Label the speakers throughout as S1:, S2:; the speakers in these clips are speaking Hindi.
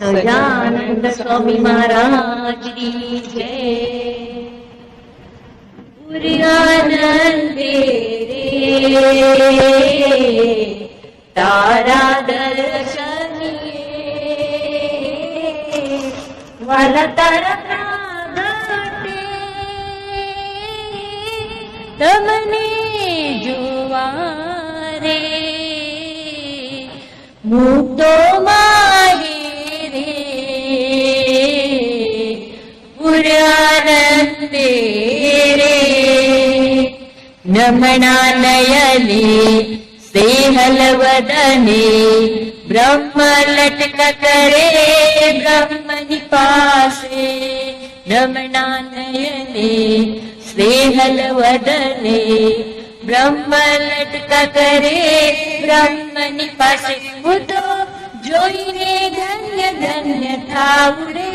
S1: સહજાનંદ સ્વામી મહારાજ કી જય. પૂર્યાનંદે રે તારા દર્શનીએ વાલા તારા ઘાટે તમને જોવા રે મુક્તો માગે રે પૂર્યાનંદે રે નમણા નયને સેહલ વદને બ્રહ્મ લટક કરે બ્રહ્મની પાસે નમણા નયને સેહલ વદને બ્રહ્મ લટક કરે બ્રહ્મની પાસે હું તો જોઈને ધન્ય ધન્ય થાઉં રે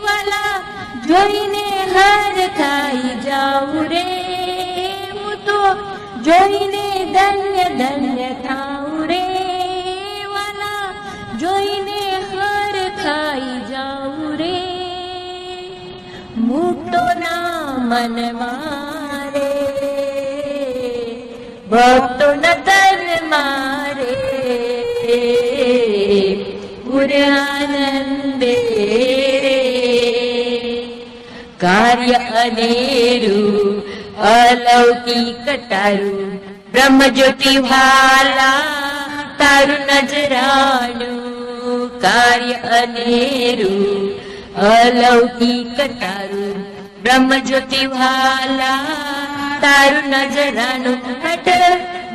S1: વાલા જોઈને હર ખાઈ જાઉં રે હું તો જોઈને ધન્ય ધન્ય થાઉં રે વાલા જોઈને હર ખાઈ જાઉં રે મુક્તોના મન મારે ભક્તોના તન મારે પૂર્યાનંદે રે કાર્ય અનેરું અલૌકિક તારું બ્રહ્મ જ્યોતિ વાલા તારું નજરાનું કાર્ય અનેરું અલૌકિક તારું બ્રહ્મ જ્યોતિ વાલા તારું નજરાનું હટ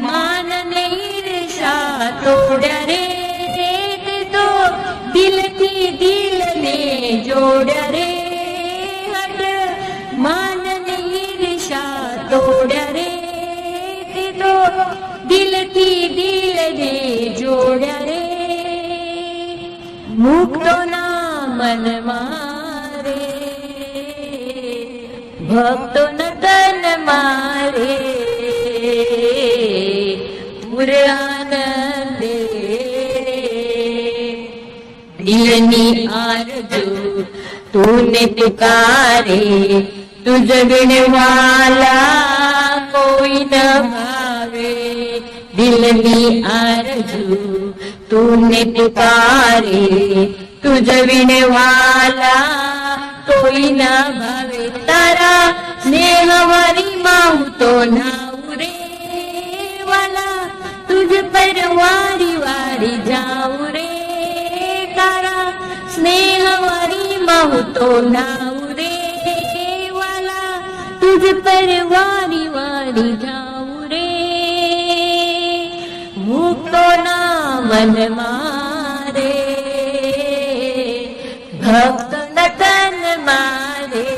S1: માન ને ઈર્ષા તોડ્યા રે તો દિલથી દિલને જોડ્યા રે હટ માન ને ઈર્ષા તોડ્યા રે તો દિલથી દિલને જોડ્યા રે મુક્તોના મન મારે ભક્તોના તન મારે પૂર્યાનંદે રે દિલની આરજુ તૂને પુકારે તુજ બિન વાલા કોઈ ન ભાવે દિલની तूने पुकारे तुझ विने वाला कोई न भावे तारा स्नेह वरी माहू तो नाऊ रे वाला तुझ पर वारी वारी जाऊ रे तारा स्नेह वरी माहू तो नाऊ रे वाला तुझ पर वारी वारी जाऊ रे मुक्तो ना मन मारे भक्त न तन मारे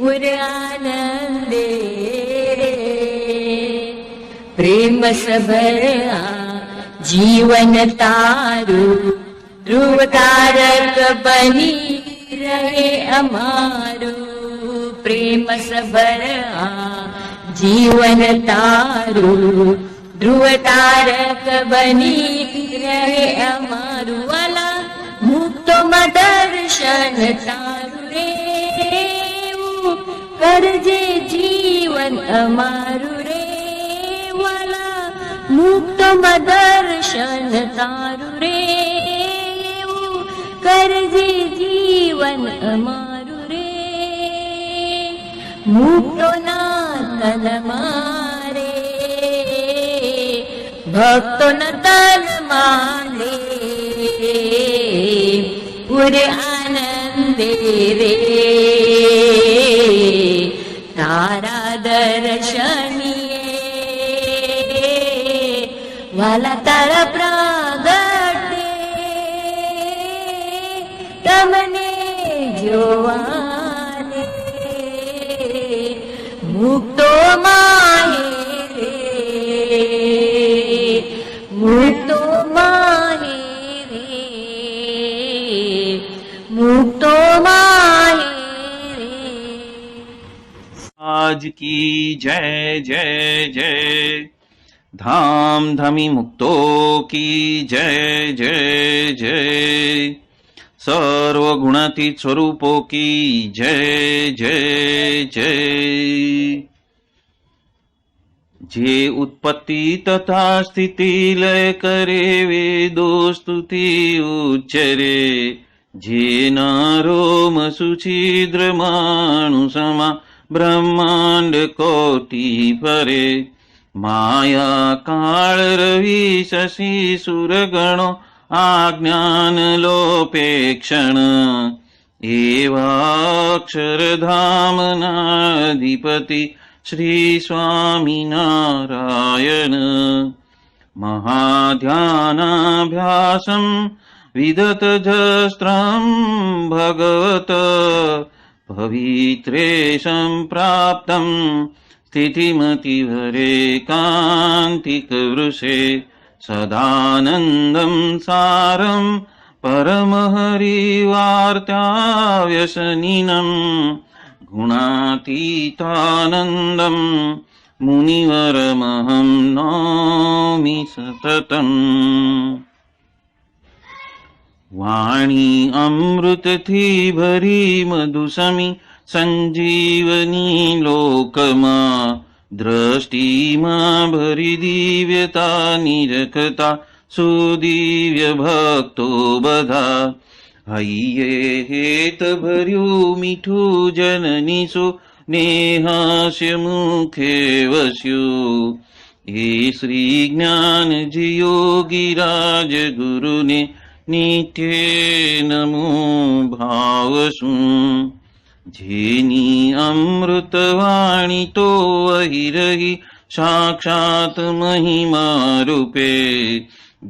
S1: उर आनंदे प्रेम सबर जीवन तारू ध्रुव तारक बनी रहे अमारू प्रेम सबर जीवन तारू ध्रुव तारक बनी रहे अमारू वाला मुक्तो में दर्शन तारू रे करजे जीवन अमारू रे वाला मुक्तो में दर्शन तारू रे करजे जीवन अमारू रे मुक्तो ना तन मारे भक्तो न तन मारे पुर आनंदे रे तारा दर्शनीये वाला तारा प्रागटे तमने जोवाने मुक्तो माहे रे मुक्तो माहे रे मुक्तो माहे रे।
S2: आज की जय जय जय धाम धमी मुक्तो की जय जय जय सर्व गुणातीत स्वरूपों की जय जय जय। जे उत्पत्ति तथा स्थिति लय करे वेदो स्तुति उच्चरे जे नारोम सुछिद्र मानुषमा ब्रह्मांड कोटि परे माया काल रवि शशि सुरगणो आज्ञान लोपेक्षण एवाक्षरधाम नाधिपति श्री स्वामी नारायण महाध्यानाभ्यासं विदतजस्त्रं भगवत पवित्रेशं प्राप्तं स्थितिमतिवरे कान्तिकवृषे सदानन्दं सारं परमहरिवार्ताव्यसनिनं गुणातीतानन्दं मुनिवरमहं नौमि सततम्। वाणी अमृत थी भरी मधुसमी संजीवनी लोकमा दृष्टि मां भरी दिव्यता निरखता सुदिव्य भक्तो बधा हइये हेत भर्यु मीठू जननीसु नेहास्य मुखे वस्यु हे श्री ज्ञान जी योगी राज गुरु ने नित्य नमो भावसु जेनी अमृतवाणी तो वही रही साक्षात महिमा रूपे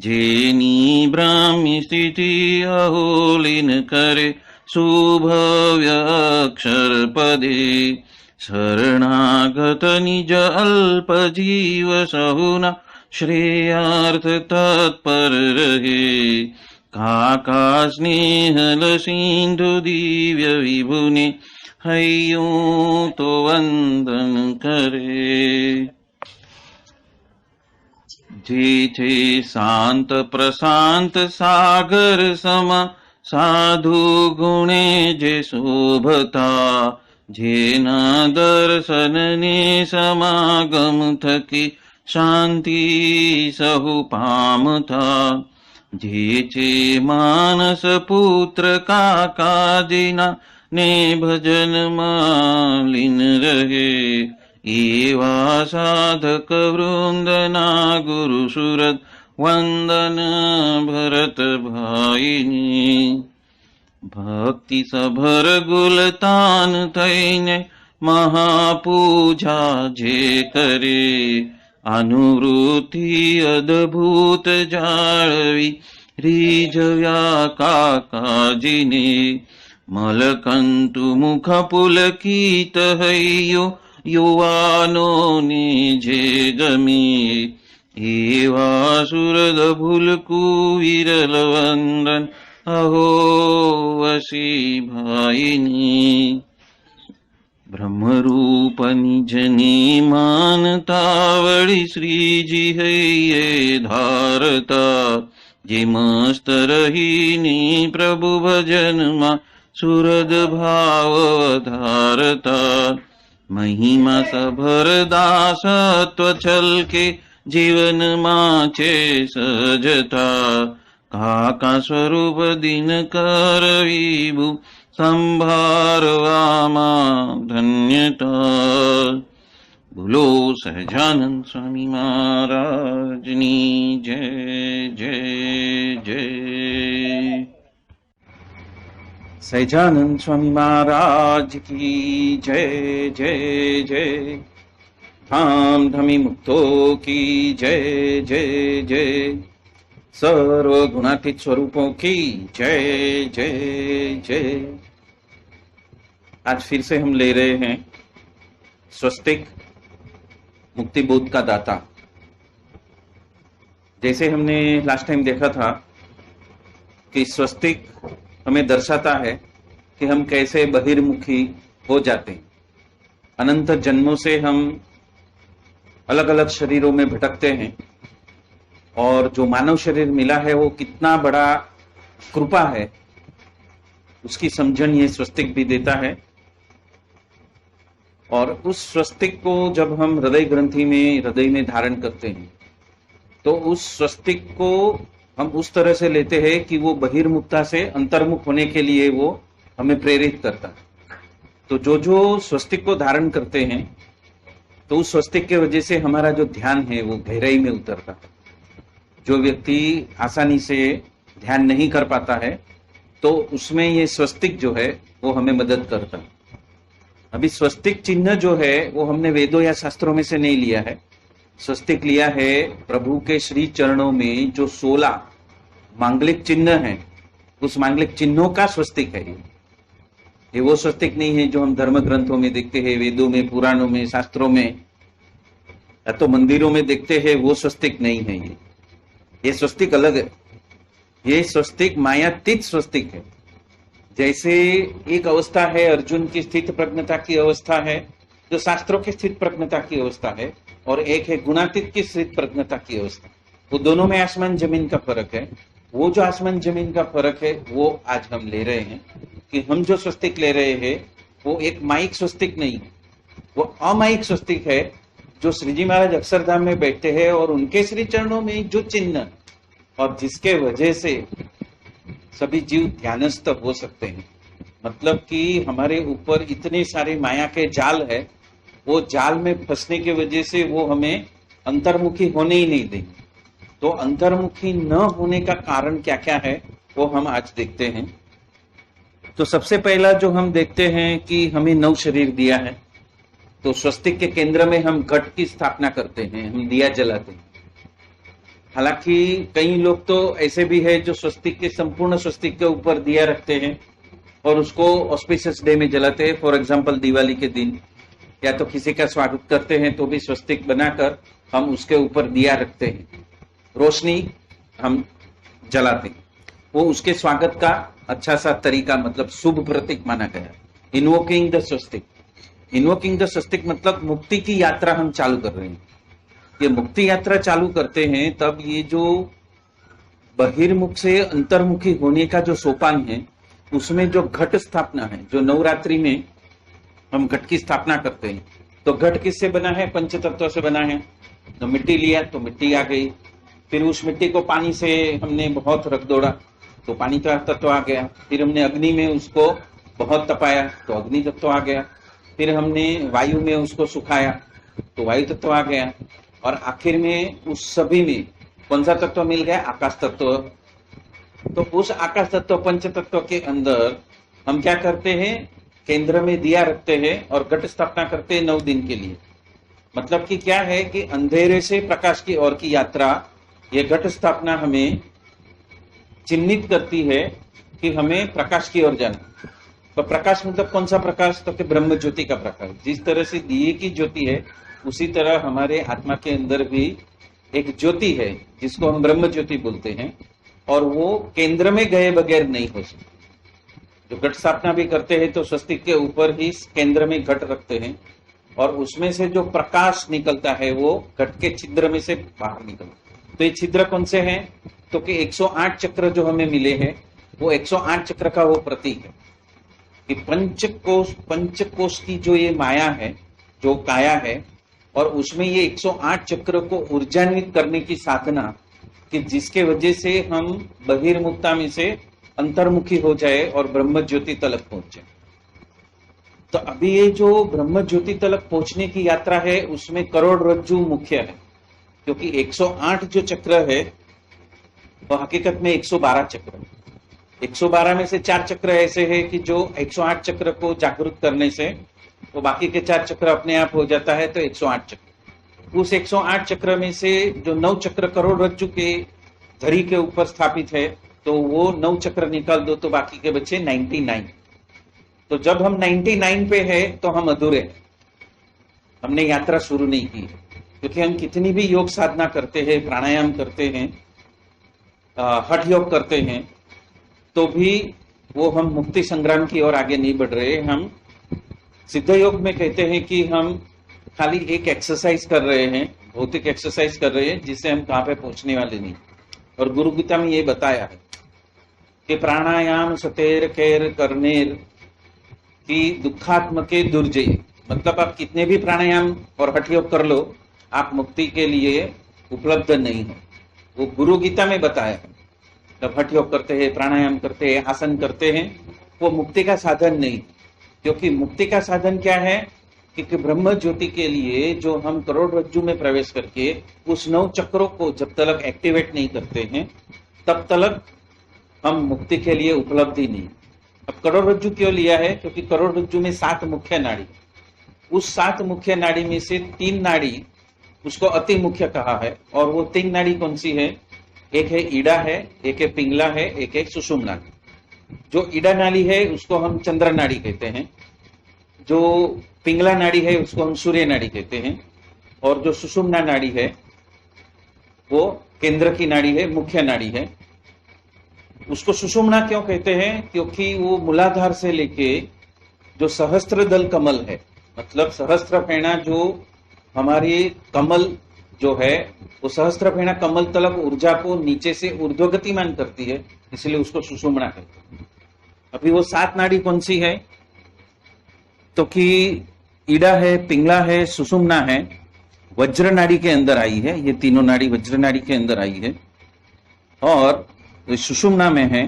S2: जेनी ब्राह्मी स्थिति अहोलिन करे सुभव्य अक्षर पदे शरणागत निज अल्प जीव सहुना श्रेयार्थ तत्पर रहे काका स्नेहल सिंधु दिव्य विभुने हयो तो वंदन करे जे शांत प्रशांत सागर समा साधु गुणे जे शोभता जेना दर्शन ने समागम थकी शांति सहु पामता। जे चे मानस पुत्र काकाजिना ने भजन मालिन रहे। एवा साधक वृंदना गुरु सुरत वंदन भरत भाईनी। भक्ति सभर गुलतान थईने महापूजा जे करे। अनुवृत्ति अद्भुत जाळवी रिझव्या काकाजीने। मलकंतु मुख पुलकित हय्यो युवानो ने जे जमी। एवा सुरद भुलकु विरल वंदन अहो वसी भाईनी। ब्रह्मरूप निजनी मानतावळी श्रीजी है धारता। जे मस्त रहीनी प्रभु भजन मा सुरद भाव धारता। महिमा सभर दासत्व छलके जीवन माचे सजता। काका स्वरूप दिन कर विभु संभारवामा धन्यता। बोलो सहजानंद स्वामी महाराजनी जय जय जय। सहजानंद स्वामी महाराज की जय जय जय। धाम धमी मुक्तों की जय जय जय। सर्व गुणातीत स्वरूपों की जय जय जय। आज फिर से हम ले रहे हैं स्वस्तिक मुक्ति बोध का दाता। जैसे हमने लास्ट टाइम देखा था कि स्वस्तिक हमें दर्शाता है कि हम कैसे बहिर्मुखी हो जाते हैं। अनंत जन्मों से हम अलग अलग शरीरों में भटकते हैं और जो मानव शरीर मिला है वो कितना बड़ा कृपा है उसकी समझन ये स्वस्तिक भी देता है। और उस स्वस्तिक को जब हम हृदय ग्रंथि में हृदय में धारण करते हैं तो उस स्वस्तिक को हम उस तरह से लेते हैं कि वो बहिर्मुखता से अंतर्मुख होने के लिए वो हमें प्रेरित करता है। तो जो जो स्वस्तिक को धारण करते हैं तो उस स्वस्तिक के वजह से हमारा जो ध्यान है वो गहराई में उतरता है। जो व्यक्ति आसानी से ध्यान नहीं कर पाता है तो उसमें ये स्वस्तिक जो है वो हमें मदद करता है। अभी स्वस्तिक चिन्ह जो है वो हमने वेदों या शास्त्रों में से नहीं लिया है। स्वस्तिक लिया है प्रभु के श्री चरणों में जो 16 मांगलिक चिन्ह हैं, उस मांगलिक चिन्हों का स्वस्तिक है। ये वो स्वस्तिक नहीं है जो हम धर्म ग्रंथों में देखते हैं, वेदों में, पुराणों में, शास्त्रों में या तो मंदिरों में देखते हैं, वो स्वस्तिक नहीं है। ये स्वस्तिक अलग है। ये स्वस्तिक मायातीत स्वस्तिक है। जैसे एक अवस्था है अर्जुन की स्थित प्रज्ञता की अवस्था है जो शास्त्रों की स्थित प्रज्ञता की अवस्था है, और एक है गुणातीत की स्थित प्रज्ञता की अवस्था। वो दोनों में आसमान जमीन का फर्क है। वो जो आसमान जमीन का फर्क है वो आज हम ले रहे हैं कि हम जो स्वस्तिक ले रहे हैं वो एक माइक स्वस्तिक नहीं है, वो अमाइक स्वस्तिक है जो श्रीजी महाराज अक्षरधाम में बैठते हैं और उनके श्री चरणों में जो चिन्ह और जिसके वजह से सभी जीव ध्यानस्थ हो सकते हैं। मतलब कि हमारे ऊपर इतने सारे माया के जाल है, वो जाल में फंसने की वजह से वो हमें अंतर्मुखी होने ही नहीं देंगे। तो अंतर्मुखी न होने का कारण क्या क्या है वो हम आज देखते हैं। तो सबसे पहला जो हम देखते हैं कि हमें 9 शरीर दिया है। तो स्वस्तिक के केंद्र में हम घट की स्थापना करते हैं, हम दिया जलाते हैं। हालांकि कई लोग तो ऐसे भी है जो स्वस्तिक के संपूर्ण स्वस्तिक के ऊपर दिया रखते हैं और उसको ऑस्पिशियस डे में जलाते हैं। फॉर एग्जांपल दिवाली के दिन या तो किसी का स्वागत करते हैं तो भी स्वस्तिक बनाकर हम उसके ऊपर दिया रखते हैं, रोशनी हम जलाते हैं। वो उसके स्वागत का अच्छा सा तरीका, मतलब शुभ प्रतीक माना गया। Invoking the swastika, invoking the swastika मतलब मुक्ति की यात्रा हम चालू कर रहे हैं। ये मुक्ति यात्रा चालू करते हैं तब ये जो बहिर्मुख से अंतर्मुखी होने का जो सोपान है उसमें जो घट स्थापना है, जो नवरात्रि में हम घट की स्थापना करते हैं, तो घट किससे बना है? पंच तत्वों से बना है। तो मिट्टी लिया तो मिट्टी आ गई, फिर उस मिट्टी को पानी से हमने बहुत रख दौड़ा तो पानी का तत्व आ गया, फिर हमने अग्नि में उसको बहुत तपाया तो अग्नि तत्व आ गया, फिर हमने वायु में उसको सुखाया तो वायु तत्व आ गया, और आखिर में उस सभी में कौन सा तत्व मिल गया? आकाश तत्व। तो उस आकाश तत्व पंच तत्व के अंदर हम क्या करते हैं? केंद्र में दिया रखते हैं और घट स्थापना करते हैं 9 दिन के लिए। मतलब कि क्या है कि अंधेरे से प्रकाश की ओर की यात्रा, ये घट स्थापना हमें चिन्हित करती है कि हमें प्रकाश की ओर जाना। तो प्रकाश मतलब कौन सा प्रकाश? तो कि ब्रह्म ज्योति का प्रकाश। जिस तरह से दिए की ज्योति है उसी तरह हमारे आत्मा के अंदर भी एक ज्योति है जिसको हम ब्रह्म ज्योति बोलते हैं, और वो केंद्र में गए बगैर नहीं हो सकती। जो घट स्थापना भी करते हैं तो स्वस्तिक के ऊपर ही केंद्र में घट रखते हैं, और उसमें से जो प्रकाश निकलता है वो घट के छिद्र में से बाहर निकलता है। तो ये छिद्र कौन से हैं? तो कि 108 चक्र जो हमें मिले हैं वो 108 चक्र का वो प्रतीक है कि पंचकोश की जो ये माया है, जो काया है, और उसमें ये 108 चक्र को ऊर्जान्वित करने की साधना, कि जिसके वजह से हम बहिर्मुखता में से अंतर्मुखी हो जाए और ब्रह्म ज्योति तलक पहुंच जाए। तो अभी ये जो ब्रह्म ज्योति तलक पहुंचने की यात्रा है उसमें करोड़रज्जु मुख्य है, क्योंकि 108 जो चक्र है वो हकीकत में 112 चक्र। 112 में से 4 चक्र ऐसे हैं कि जो 108 चक्र को जागृत करने से वो बाकी के 4 चक्र अपने आप हो जाता है, तो 108 चक्र। उस 108 चक्र में से जो 9 चक्र करोड़रज्जु के धरी के ऊपर स्थापित है, तो वो 9 चक्र निकाल दो तो बाकी के बचे 99। तो जब हम 99 पे है तो हम अधूरे हैं, हमने यात्रा शुरू नहीं की है। क्योंकि हम कितनी भी योग साधना करते हैं, प्राणायाम करते हैं, हठ योग करते हैं, तो भी वो हम मुक्ति संग्राम की ओर आगे नहीं बढ़ रहे। हम सिद्ध योग में कहते हैं कि हम खाली एक एक्सरसाइज कर रहे हैं, भौतिक एक्सरसाइज कर रहे हैं, जिससे हम कहां पे पहुंचने वाले नहीं। और गुरु गीता में ये बताया है कि प्राणायाम सतेर कैर करनेर की दुखात्मके दुर्जय। मतलब आप कितने भी प्राणायाम और हठ योग कर लो, आप मुक्ति के लिए उपलब्ध नहीं हो। वो गुरु गीता में बताया है। जब हठ योग करते हैं, प्राणायाम करते हैं, आसन करते हैं, वो मुक्ति का साधन नहीं। क्योंकि मुक्ति का साधन क्या है? क्योंकि ब्रह्म ज्योति के लिए जो हम करोड़रज्जु में प्रवेश करके उस 9 चक्रों को जब तक एक्टिवेट नहीं करते हैं, तब तक हम मुक्ति के लिए उपलब्ध ही नहीं। अब करोड़रज्जु क्यों लिया है? क्योंकि करोड़रज्जु में 7 मुख्य नाड़ी, उस 7 मुख्य नाड़ी में से 3 नाड़ी उसको अति मुख्य कहा है। और वो 3 नाड़ी कौन सी है? एक है ईड़ा है, एक है पिंगला है, एक है सुषुम्ना। जो ईड़ा नाड़ी है उसको हम चंद्र नाड़ी कहते हैं, जो पिंगला नाड़ी है उसको हम सूर्य नाड़ी कहते हैं, और जो सुषुम्ना नाड़ी है वो केंद्र की नाड़ी है, मुख्य नाड़ी है। उसको सुषुम्ना क्यों कहते हैं? क्योंकि वो मूलाधार से लेके जो सहस्त्र दल कमल है, मतलब सहस्त्र फेना जो हमारी कमल जो है, वो सहस्त्र फेना कमल तलक ऊर्जा को नीचे से ऊर्ध्वगतिमान करती है, इसलिए उसको सुषुम्ना कहते हैं। अभी वो 7 नाड़ी कौन सी है? तो कि ईड़ा है, पिंगला है, सुषुम्ना है, वज्र नाड़ी के अंदर आई है। ये तीनों नाड़ी वज्र नाड़ी के अंदर आई है, और सुषुम्ना में है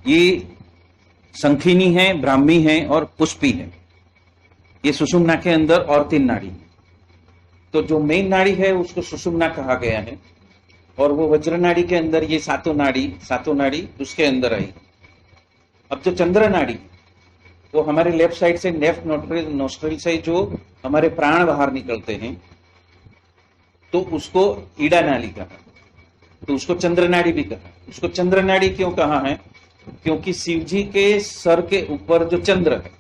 S2: ये संखिनी है, ब्राह्मी है और पुष्पी है। ये सुषुम्ना के अंदर और 3 नाड़ी। तो जो मेन नाड़ी है उसको सुषुम्ना कहा गया है, और वो वज्र नाड़ी के अंदर ये सातों नाड़ी उसके अंदर आई। अब जो चंद्र नाड़ी, वो हमारे लेफ्ट साइड से लेफ्ट नोस्ट्रिल से जो हमारे प्राण बाहर निकलते हैं, तो उसको ईड़ा नाड़ी कहा, तो उसको चंद्र नाड़ी भी कहा। उसको चंद्र नाड़ी क्यों कहा है? क्योंकि शिव जी के सर के ऊपर जो चंद्र है,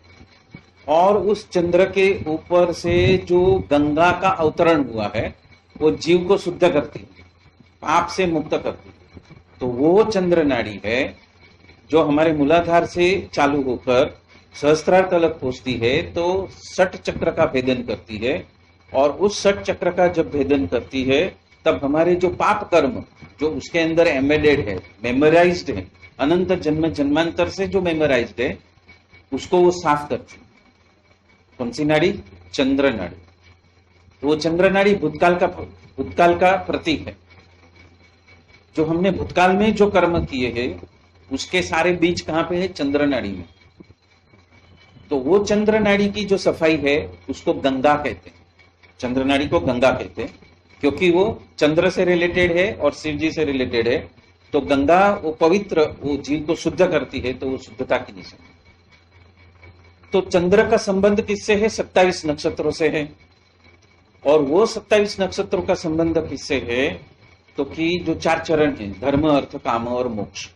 S2: और उस चंद्र के ऊपर से जो गंगा का अवतरण हुआ है, वो जीव को शुद्ध करती है, पाप से मुक्त करती है। तो वो चंद्र नाड़ी है जो हमारे मूलाधार से चालू होकर सहस्त्रार तलक पहुंचती है, तो 60 चक्र का भेदन करती है। और उस 60 चक्र का जब भेदन करती है, तब हमारे जो पाप कर्म जो उसके अंदर एम्बेडेड है, मेमोराइज्ड है, अनंत जन्म जन्मांतर से जो मेमोराइज्ड है, उसको वो साफ करती है। कौन सी नाड़ी? चंद्र नाड़ी। तो वो चंद्र नाड़ी भूतकाल का प्रतीक है। जो हमने भूतकाल में जो कर्म किए हैं उसके सारे बीज कहाँ पे है? चंद्र नाड़ी में। तो वो चंद्र नाड़ी की जो सफाई है उसको गंगा कहते हैं। चंद्र नाड़ी को गंगा कहते हैं क्योंकि वो चंद्र से रिलेटेड है और शिव जी से रिलेटेड है। तो गंगा वो पवित्र, वो जीव को शुद्ध करती है, तो वो शुद्धता की निशानी। तो चंद्र का संबंध किससे है? 27 नक्षत्रों से है। और वो 27 नक्षत्रों का संबंध किससे है? तो कि जो 4 चरण है, धर्म, अर्थ, काम और मोक्ष,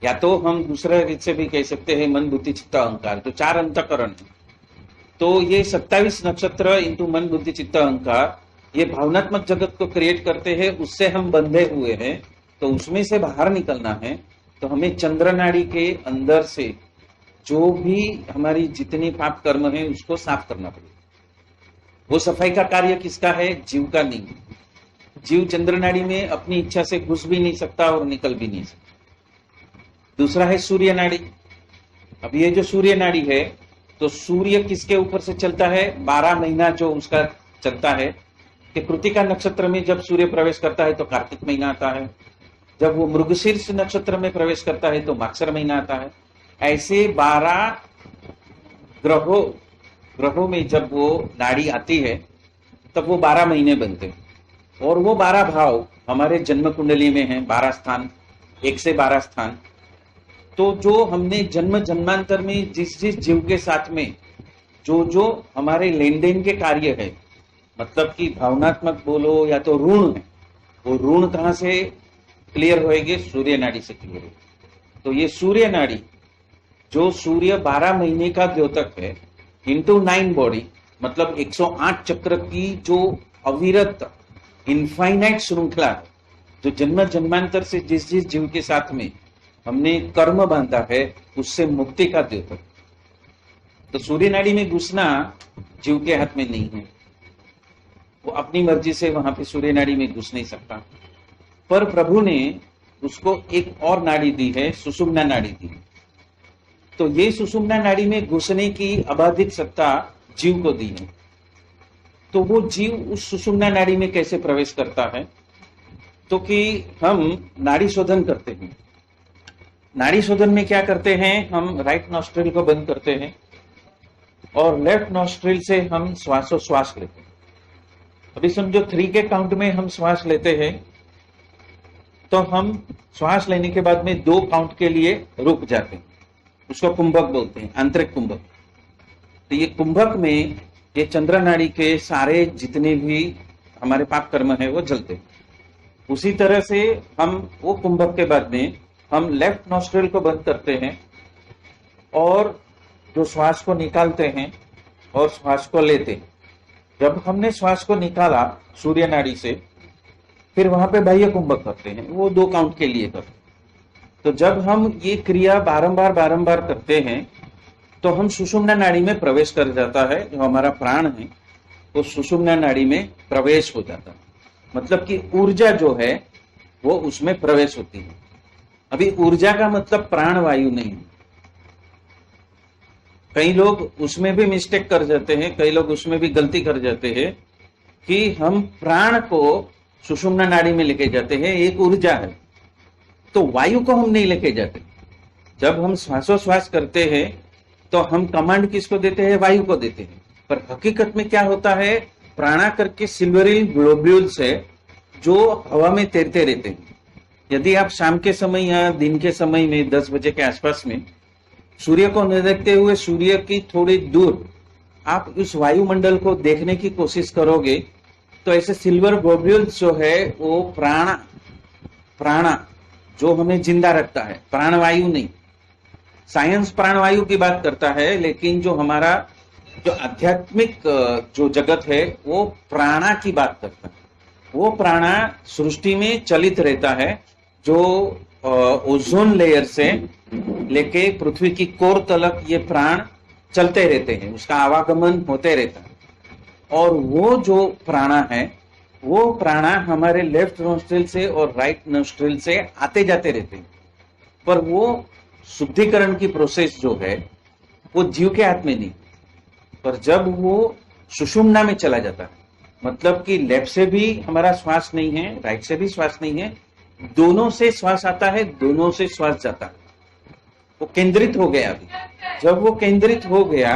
S2: या तो हम दूसरे रीत से भी कह सकते हैं मन, बुद्धि, चित्त, अहंकार, जो 4 अंतःकरण है। तो ये 27 नक्षत्र इंटू मन, बुद्धि, चित्त, अहंकार, ये भावनात्मक जगत को क्रिएट करते हैं। उससे हम बंधे हुए हैं, तो उसमें से बाहर निकलना है। तो हमें चंद्र नाड़ी के अंदर से जो भी हमारी जितनी पाप कर्म है उसको साफ करना पड़ेगा। वो सफाई का कार्य किसका है? जीव का नहीं। जीव चंद्र नाड़ी में अपनी इच्छा से घुस भी नहीं सकता और निकल भी नहीं सकता। दूसरा है सूर्य नाड़ी। अब ये जो सूर्य नाड़ी है, तो सूर्य किसके ऊपर से चलता है? 12 महीना जो उसका चलता है कि कृतिका नक्षत्र में जब सूर्य प्रवेश करता है तो कार्तिक महीना आता है, जब वो मृगशीर्ष नक्षत्र में प्रवेश करता है तो मागसर महीना आता है। ऐसे 12 ग्रहों में जब वो नाड़ी आती है तब वो 12 महीने बनते हैं। और वो 12 भाव हमारे जन्म कुंडली में हैं, 12 स्थान, 1 से 12 स्थान। तो जो हमने जन्म जन्मांतर में जिस जिस जीव के साथ में जो हमारे लेन देन के कार्य है, मतलब कि भावनात्मक बोलो या तो ऋण है, वो ऋण कहाँ से क्लियर होएंगे? सूर्य नाड़ी से क्लियर होगी। तो ये सूर्य नाड़ी, जो सूर्य 12 महीने का द्योतक है, इंटू 9 बॉडी, मतलब 108 चक्र की जो अविरत इनफाइनाइट श्रृंखला है, जो जन्म जन्मांतर से जिस जिस जीव के साथ में हमने कर्म बांधा है, उससे मुक्ति का द्योतक। तो सूर्य नाड़ी में घुसना जीव के हाथ में नहीं है। वो अपनी मर्जी से वहां पे सूर्य नाड़ी में घुस नहीं सकता। पर प्रभु ने उसको एक और नाड़ी दी है, सुषुम्ना नाड़ी दी। तो ये सुषुम्ना नाड़ी में घुसने की अबाधित सत्ता जीव को दी है। तो वो जीव उस सुषुम्ना नाड़ी में कैसे प्रवेश करता है? तो कि हम नाड़ी शोधन करते हैं। नाड़ी शोधन में क्या करते हैं? हम राइट नॉस्ट्रिल को बंद करते हैं और लेफ्ट नॉस्ट्रिल से हम श्वासोश्वास लेते हैं। अभी समझो 3 के काउंट में हम श्वास लेते हैं, तो हम श्वास लेने के बाद में 2 काउंट के लिए रुक जाते हैं। उसको कुंभक बोलते हैं, आंतरिक कुंभक। तो ये कुंभक में ये चंद्र नाड़ी के सारे जितने भी हमारे पाप कर्म है वो जलते हैं। उसी तरह से हम वो कुंभक के बाद में हम लेफ्ट नॉस्ट्रिल को बंद करते हैं और जो श्वास को निकालते हैं और श्वास को लेते हैं। जब हमने श्वास को निकाला सूर्य नाड़ी से, फिर वहां पे बाह्य कुंभक करते हैं, वो 2 काउंट के लिए करते हैं। तो जब हम ये क्रिया बारंबार करते हैं तो हम सुषुम्ना नाड़ी में प्रवेश कर जाता है। जो हमारा प्राण है वो सुषुम्ना नाड़ी में प्रवेश हो जाता है, मतलब कि ऊर्जा जो है वो उसमें प्रवेश होती है। अभी ऊर्जा का मतलब प्राण वायु नहीं। कई लोग उसमें भी मिस्टेक कर जाते हैं, कई लोग उसमें भी गलती कर जाते हैं कि हम प्राण को सुषुम्ना नाड़ी में लेके जाते हैं, एक ऊर्जा है, तो वायु को हम नहीं लेके जाते। जब हम श्वासोश्वास करते हैं तो हम कमांड किसको देते हैं? वायु को देते हैं। पर हकीकत में क्या होता है? प्राणा करके सिल्वरिल ग्लोब्यूल्स है जो हवा में तैरते रहते हैं। यदि आप शाम के समय या दिन के समय में 10 बजे के आसपास में सूर्य को न देखते हुए सूर्य की थोड़ी दूर आप उस वायुमंडल को देखने की कोशिश करोगे, तो ऐसे सिल्वर ग्लोब्यूल्स जो है वो प्राणा जो हमें जिंदा रखता है, प्राणवायु नहीं। साइंस प्राणवायु की बात करता है, लेकिन जो हमारा जो आध्यात्मिक जो जगत है वो प्राणा की बात करता है। वो प्राणा सृष्टि में चलित रहता है, जो ओजोन लेयर से लेके पृथ्वी की कोर तलक ये प्राण चलते रहते हैं, उसका आवागमन होते रहता है। और वो जो प्राणा है वो प्राणा हमारे लेफ्ट नोस्ट्रिल से और राइट नोस्ट्रिल से आते जाते रहते हैं। पर वो शुद्धिकरण की प्रोसेस जो है वो जीव के हाथ में नहीं। पर जब वो सुषुम्ना में चला जाता है। मतलब कि लेफ्ट से भी हमारा श्वास नहीं है, राइट से भी श्वास नहीं है, दोनों से श्वास आता है, दोनों से श्वास जाता है। वो केंद्रित हो गया। अभी जब वो केंद्रित हो गया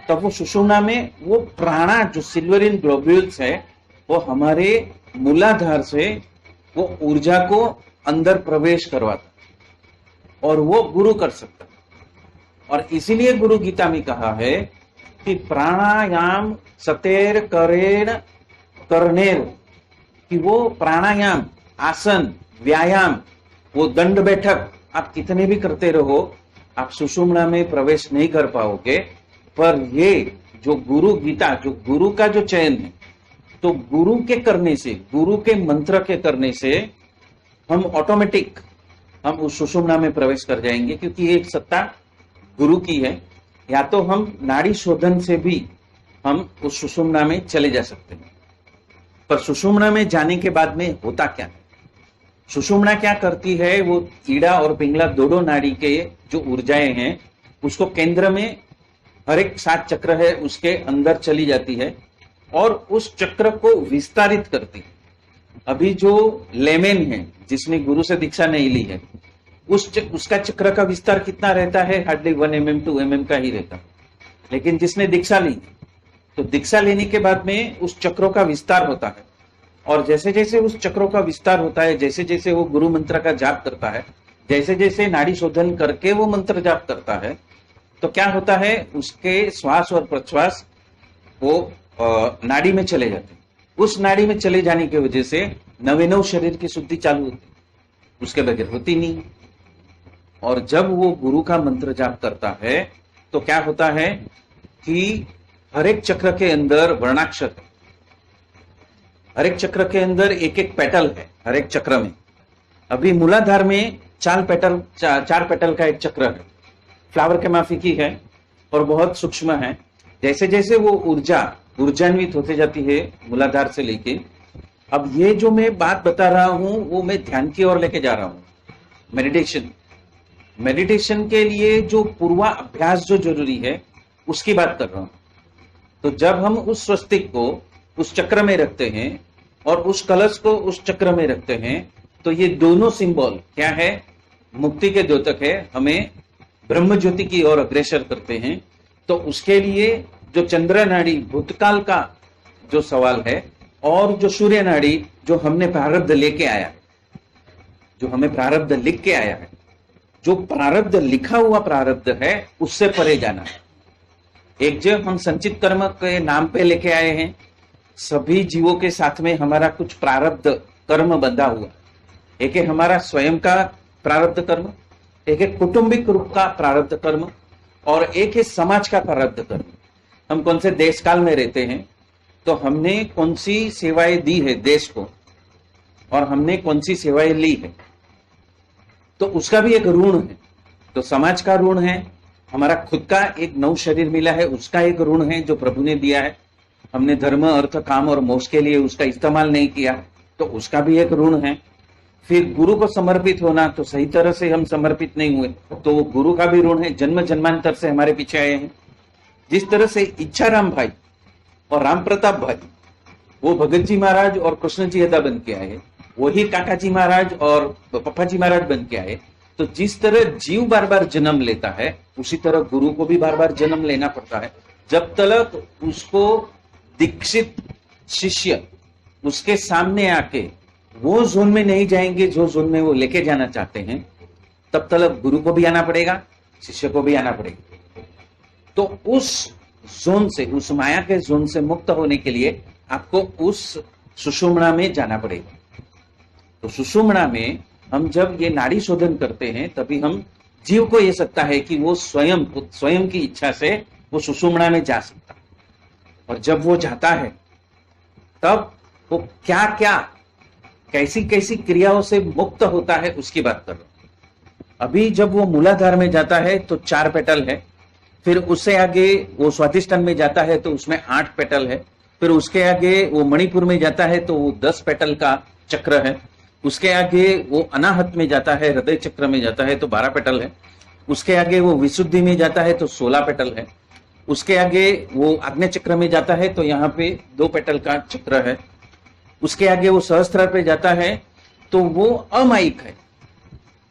S2: तब वो सुषुम्ना में वो प्राणा जो सिल्वरिन ग्लोब्यूल्स है वो हमारे मूलाधार से वो ऊर्जा को अंदर प्रवेश करवाता और वो गुरु कर सकता। और इसीलिए गुरु गीता में कहा है कि प्राणायाम सतेर करेण करनेर, कि वो प्राणायाम, आसन, व्यायाम, वो दंड बैठक आप कितने भी करते रहो, आप सुषुम्ना में प्रवेश नहीं कर पाओगे। पर ये जो गुरु गीता, जो गुरु का जो चयन है, तो गुरु के करने से, गुरु के मंत्र के करने से हम ऑटोमेटिक हम उस सुषुम्ना में प्रवेश कर जाएंगे, क्योंकि एक सत्ता गुरु की है। या तो हम नाड़ी शोधन से भी हम उस सुषुम्ना में चले जा सकते हैं। पर सुषुम्ना में जाने के बाद में होता क्या है? सुषुम्ना क्या करती है? वो ईड़ा और पिंगला दोनों नाड़ी के जो ऊर्जाएं हैं उसको केंद्र में, हर एक 7 चक्र है उसके अंदर चली जाती है और उस चक्र को विस्तारित करती है। अभी जो लेमेन है जिसने गुरु से दीक्षा नहीं ली है, उसका चक्र का विस्तार कितना रहता है? हार्डली 1 mm 2 mm का ही रहता है। लेकिन जिसने दीक्षा ली, तो दीक्षा लेने के बाद में उस चक्रों का विस्तार होता है। और जैसे जैसे उस चक्रों का विस्तार होता है, जैसे जैसे वो गुरु मंत्र का जाप करता है, जैसे जैसे नाड़ी शोधन करके वो मंत्र जाप करता है, तो क्या होता है? उसके श्वास और प्रश्वास वो नाड़ी में चले जाते हैं। उस नाड़ी में चले जाने की वजह से नवे शरीर की शुद्धि चालू होती, उसके बगैर होती नहीं। और जब वो गुरु का मंत्र जाप करता है तो क्या होता है कि हर एक चक्र के अंदर वर्णाक्षर है, हर एक चक्र के अंदर एक एक पेटल है, हर एक चक्र में। अभी मूलाधार में 4 पेटल का एक चक्र है, फ्लावर के माफिकी है और बहुत सूक्ष्म है। जैसे जैसे वो ऊर्जान्वित होते जाती है मूलाधार से लेके, अब ये जो मैं बात बता रहा हूं वो मैं ध्यान की ओर लेके जा रहा हूं। मेडिटेशन के लिए जो पूर्वा अभ्यास जो जरूरी है उसकी बात कर रहा हूं। तो जब हम उस स्वस्तिक को उस चक्र में रखते हैं और उस कलश को उस चक्र में रखते हैं, तो ये दोनों सिंबल क्या है? मुक्ति के द्योतक है, हमें ब्रह्म ज्योति की ओर अग्रसर करते हैं। तो उसके लिए जो चंद्र नाड़ी भूतकाल का जो सवाल है और जो सूर्य नाड़ी जो हमने प्रारब्ध लेके आया, जो हमें प्रारब्ध लिख के आया है, जो प्रारब्ध लिखा हुआ प्रारब्ध है उससे परे जाना है। एक जब हम संचित कर्म के नाम पे लेके आए हैं, सभी जीवों के साथ में हमारा कुछ प्रारब्ध कर्म बंधा हुआ। एक है हमारा स्वयं का प्रारब्ध कर्म, एक है कौटुंबिक रूप का प्रारब्ध कर्म और एक है समाज का प्रारब्ध कर्म। हम कौन से देश काल में रहते हैं, तो हमने कौन सी सेवाएं दी है देश को और हमने कौन सी सेवाएं ली है, तो उसका भी एक ऋण है। तो समाज का ऋण है, हमारा खुद का एक नव शरीर मिला है उसका एक ऋण है जो प्रभु ने दिया है। हमने धर्म, अर्थ, काम और मोक्ष के लिए उसका इस्तेमाल नहीं किया तो उसका भी एक ऋण है। फिर गुरु को समर्पित होना, तो सही तरह से हम समर्पित नहीं हुए तो वो गुरु का भी ऋण है, जन्म जन्मांतर से हमारे पीछे आए हैं। जिस तरह से इच्छाराम भाई और राम प्रताप भाई वो भगत जी महाराज और कृष्ण जी यदा बन के आए, वही काका जी महाराज और पप्पा जी महाराज बन के आए। तो जिस तरह जीव बार बार जन्म लेता है उसी तरह गुरु को भी बार बार जन्म लेना पड़ता है। जब तक उसको दीक्षित शिष्य उसके सामने आके वो जोन में नहीं जाएंगे जो जोन में वो लेके जाना चाहते हैं, तब तक गुरु को भी आना पड़ेगा, शिष्य को भी आना पड़ेगा। तो उस जोन से, उस माया के जोन से मुक्त होने के लिए आपको उस सुषुम्ना में जाना पड़ेगा। तो सुषुम्ना में हम जब ये नाड़ी शोधन करते हैं तभी हम जीव को ये सकता है कि वो स्वयं की इच्छा से वो सुषुम्ना में जा सकता है। और जब वो जाता है तब वो क्या क्या कैसी कैसी क्रियाओं से मुक्त होता है उसकी बात कर रहा हूं। अभी जब वो मूलाधार में जाता है तो 4 पेटल है, फिर उससे आगे वो स्वादिष्ठान में जाता है तो उसमें 8 पेटल है, फिर उसके आगे वो मणिपुर में जाता है तो वो 10 पेटल का चक्र है, उसके आगे वो अनाहत में जाता है, हृदय चक्र में जाता है तो 12 पेटल है, उसके आगे वो विशुद्धि में जाता है तो 16 पेटल है, उसके आगे वो आग्नेय चक्र में जाता है तो यहाँ पे 2 पेटल का चक्र है। उसके आगे वो सहस्त्र पे जाता है तो वो अमायिक है।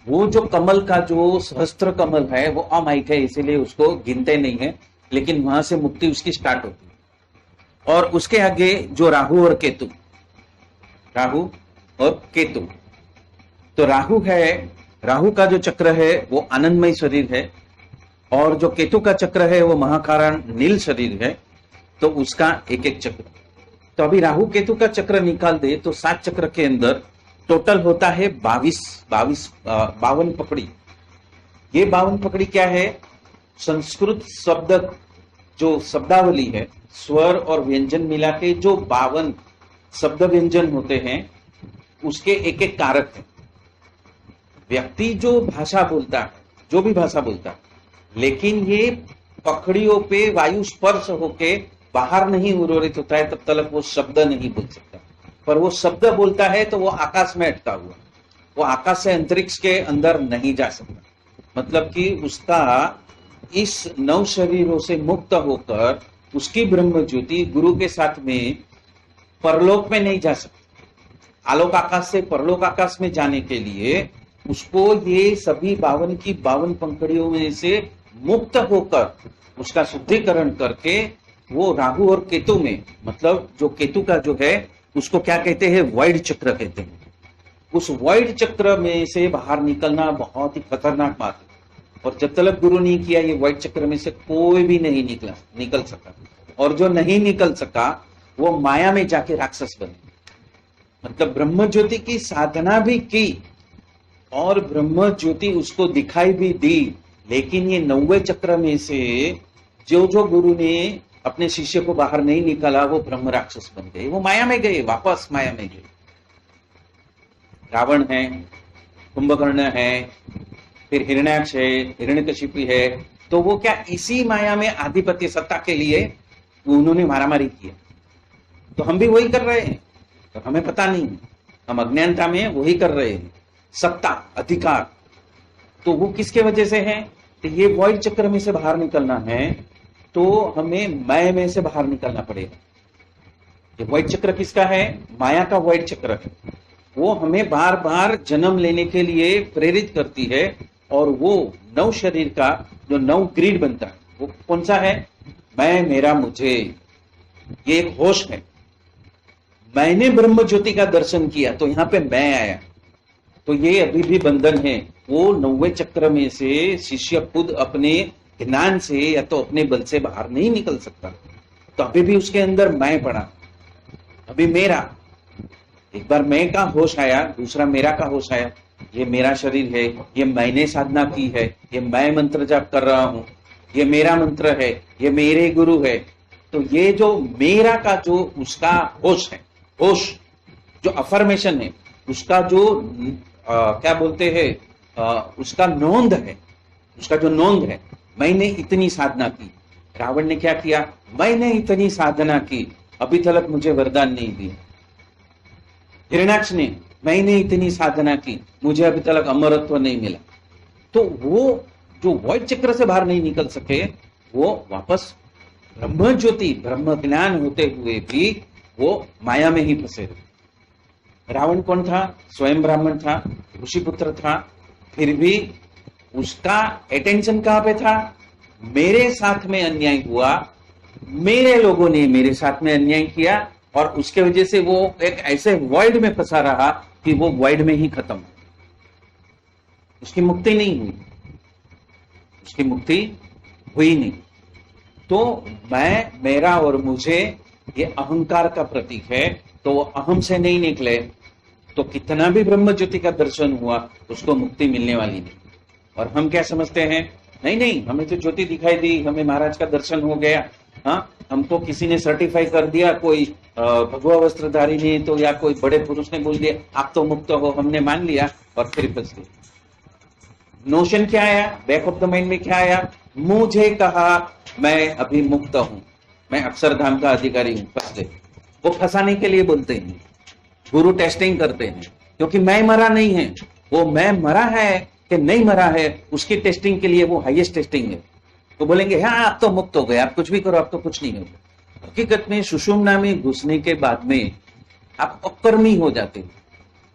S2: वो जो कमल का जो सहस्त्र कमल है वो अमायिक है, इसीलिए उसको गिनते नहीं है, लेकिन वहां से मुक्ति उसकी स्टार्ट होती है। और उसके आगे जो राहु और केतु, राहु और केतु, तो राहु है, राहु का जो चक्र है वो आनंदमय शरीर है, और जो केतु का चक्र है वो महाकारण नील शरीर है। तो उसका एक एक चक्र, तो अभी राहु केतु का चक्र निकाल दे तो 7 चक्र के अंदर टोटल होता है 52 पकड़ी। ये 52 पकड़ी क्या है? संस्कृत शब्द जो शब्दावली है, स्वर और व्यंजन मिला के जो 52 शब्द व्यंजन होते हैं उसके एक एक कारक है। व्यक्ति जो भाषा बोलता है, जो भी भाषा बोलता है, लेकिन ये पकड़ियों पे वायु स्पर्श होके बाहर नहीं उर्वरित होता है, तब तक वो शब्द नहीं बोल सकता। पर वो शब्द बोलता है तो वो आकाश में अटका हुआ, वो आकाश से अंतरिक्ष के अंदर नहीं जा सकता। मतलब कि उसका इस 9 शरीरों से मुक्त होकर उसकी ब्रह्म ज्योति गुरु के साथ में परलोक में नहीं जा सकती। आलोक आकाश से परलोक आकाश में जाने के लिए उसको ये सभी 52 की 52 पंखड़ियों में से मुक्त होकर उसका शुद्धिकरण करके वो राहु और केतु में, मतलब जो केतु का जो है उसको क्या कहते हैं? वॉइड चक्र कहते हैं। उस वॉइड चक्र में से बाहर निकलना बहुत ही खतरनाक बात है, और जब तक गुरु नहीं किया ये वॉइड चक्र में से कोई भी नहीं निकल सका। और जो नहीं निकल सका वो माया में जाके राक्षस बने। मतलब ब्रह्म ज्योति की साधना भी की और ब्रह्म ज्योति उसको दिखाई भी दी, लेकिन ये 90 चक्र में से जो जो गुरु ने अपने शिष्य को बाहर नहीं निकाला वो ब्रह्म राक्षस बन गए, वो माया में गए, वापस माया में गए। रावण है, कुंभकर्ण है, फिर हिरण्याक्ष है, हिरण्यकशिपु है, तो वो क्या इसी माया में आधिपत्य सत्ता के लिए उन्होंने मारामारी किया। तो हम भी वही कर रहे हैं, तो हमें पता नहीं, हम अज्ञानता में वही कर रहे हैं। सत्ता, अधिकार, तो वो किसके वजह से है? तो ये वॉइड चक्र में से बाहर निकलना है तो हमें माया में से बाहर निकलना पड़ेगा। ये वॉइड चक्र किसका है? माया का वॉइड चक्र है। वो हमें बार बार जन्म लेने के लिए प्रेरित करती है, और वो 9 शरीर का जो 9 ग्रीड बनता है वो कौन सा है? मैं, मेरा, मुझे। ये एक होश है। मैंने ब्रह्म ज्योति का दर्शन किया तो यहां पे मैं आया, तो ये अभी भी बंधन है। वो 90 चक्र में से शिष्य खुद अपने ज्ञान से या तो अपने बल से बाहर नहीं निकल सकता, तो अभी भी उसके अंदर मैं पड़ा। अभी मेरा, एक बार मैं का होश आया, दूसरा मेरा का होश आया। ये मेरा शरीर है, ये मैंने साधना की है, ये मैं मंत्र जाप कर रहा हूं, ये मेरा मंत्र है, ये मेरे गुरु है। तो ये जो मेरा का जो उसका होश है, होश जो अफर्मेशन है, उसका जो क्या बोलते हैं, उसका नोंद है, उसका जो नोंद है, मैंने इतनी साधना की। रावण ने क्या किया? मैंने इतनी साधना की, अभी तक मुझे वरदान नहीं दिया। हिरण्याक्ष ने, मैंने इतनी साधना की, मुझे अभी तक अमरत्व नहीं मिला। तो वो जो वॉइड चक्र से बाहर नहीं निकल सके, वो वापस ब्रह्म ज्योति, ब्रह्म ज्ञान होते हुए भी वो माया में ही फंसे रहे। रावण कौन था? स्वयं ब्राह्मण था, ऋषिपुत्र था, फिर भी उसका अटेंशन कहां पे था? मेरे साथ में अन्याय हुआ, मेरे लोगों ने मेरे साथ में अन्याय किया, और उसके वजह से वो एक ऐसे वॉइड में फंसा रहा कि वो वॉइड में ही खत्म, उसकी मुक्ति नहीं हुई, उसकी मुक्ति हुई नहीं। तो मैं, मेरा और मुझे, ये अहंकार का प्रतीक है। तो वो अहम से नहीं निकले तो कितना भी ब्रह्म ज्योति का दर्शन हुआ उसको मुक्ति मिलने वाली नहीं। और हम क्या समझते हैं? नहीं नहीं, हमें तो ज्योति दिखाई दी, हमें महाराज का दर्शन हो गया, हाँ, हमको किसी ने सर्टिफाई कर दिया, कोई भगवा वस्त्रधारी ने तो या कोई बड़े पुरुष ने बोल दिया आप तो मुक्त हो, हमने मान लिया और फिर फंस गए। नोशन क्या आया? बैक ऑफ द माइंड में क्या आया? मुझे कहा मैं अभी मुक्त हूं, मैं अक्षरधाम का अधिकारी हूं, फंस गए। वो फंसाने के लिए बोलते हैं, गुरु टेस्टिंग करते हैं, क्योंकि मैं मरा नहीं है, वो मैं मरा है कि नहीं मरा है उसकी टेस्टिंग के लिए वो हाईएस्ट टेस्टिंग है। तो बोलेंगे हाँ आप तो मुक्त हो गए, आप कुछ भी करो, आप तो कुछ नहीं होगा। हकीकत में सुषुम्ना में घुसने के बाद में आप अकर्मी हो जाते हो,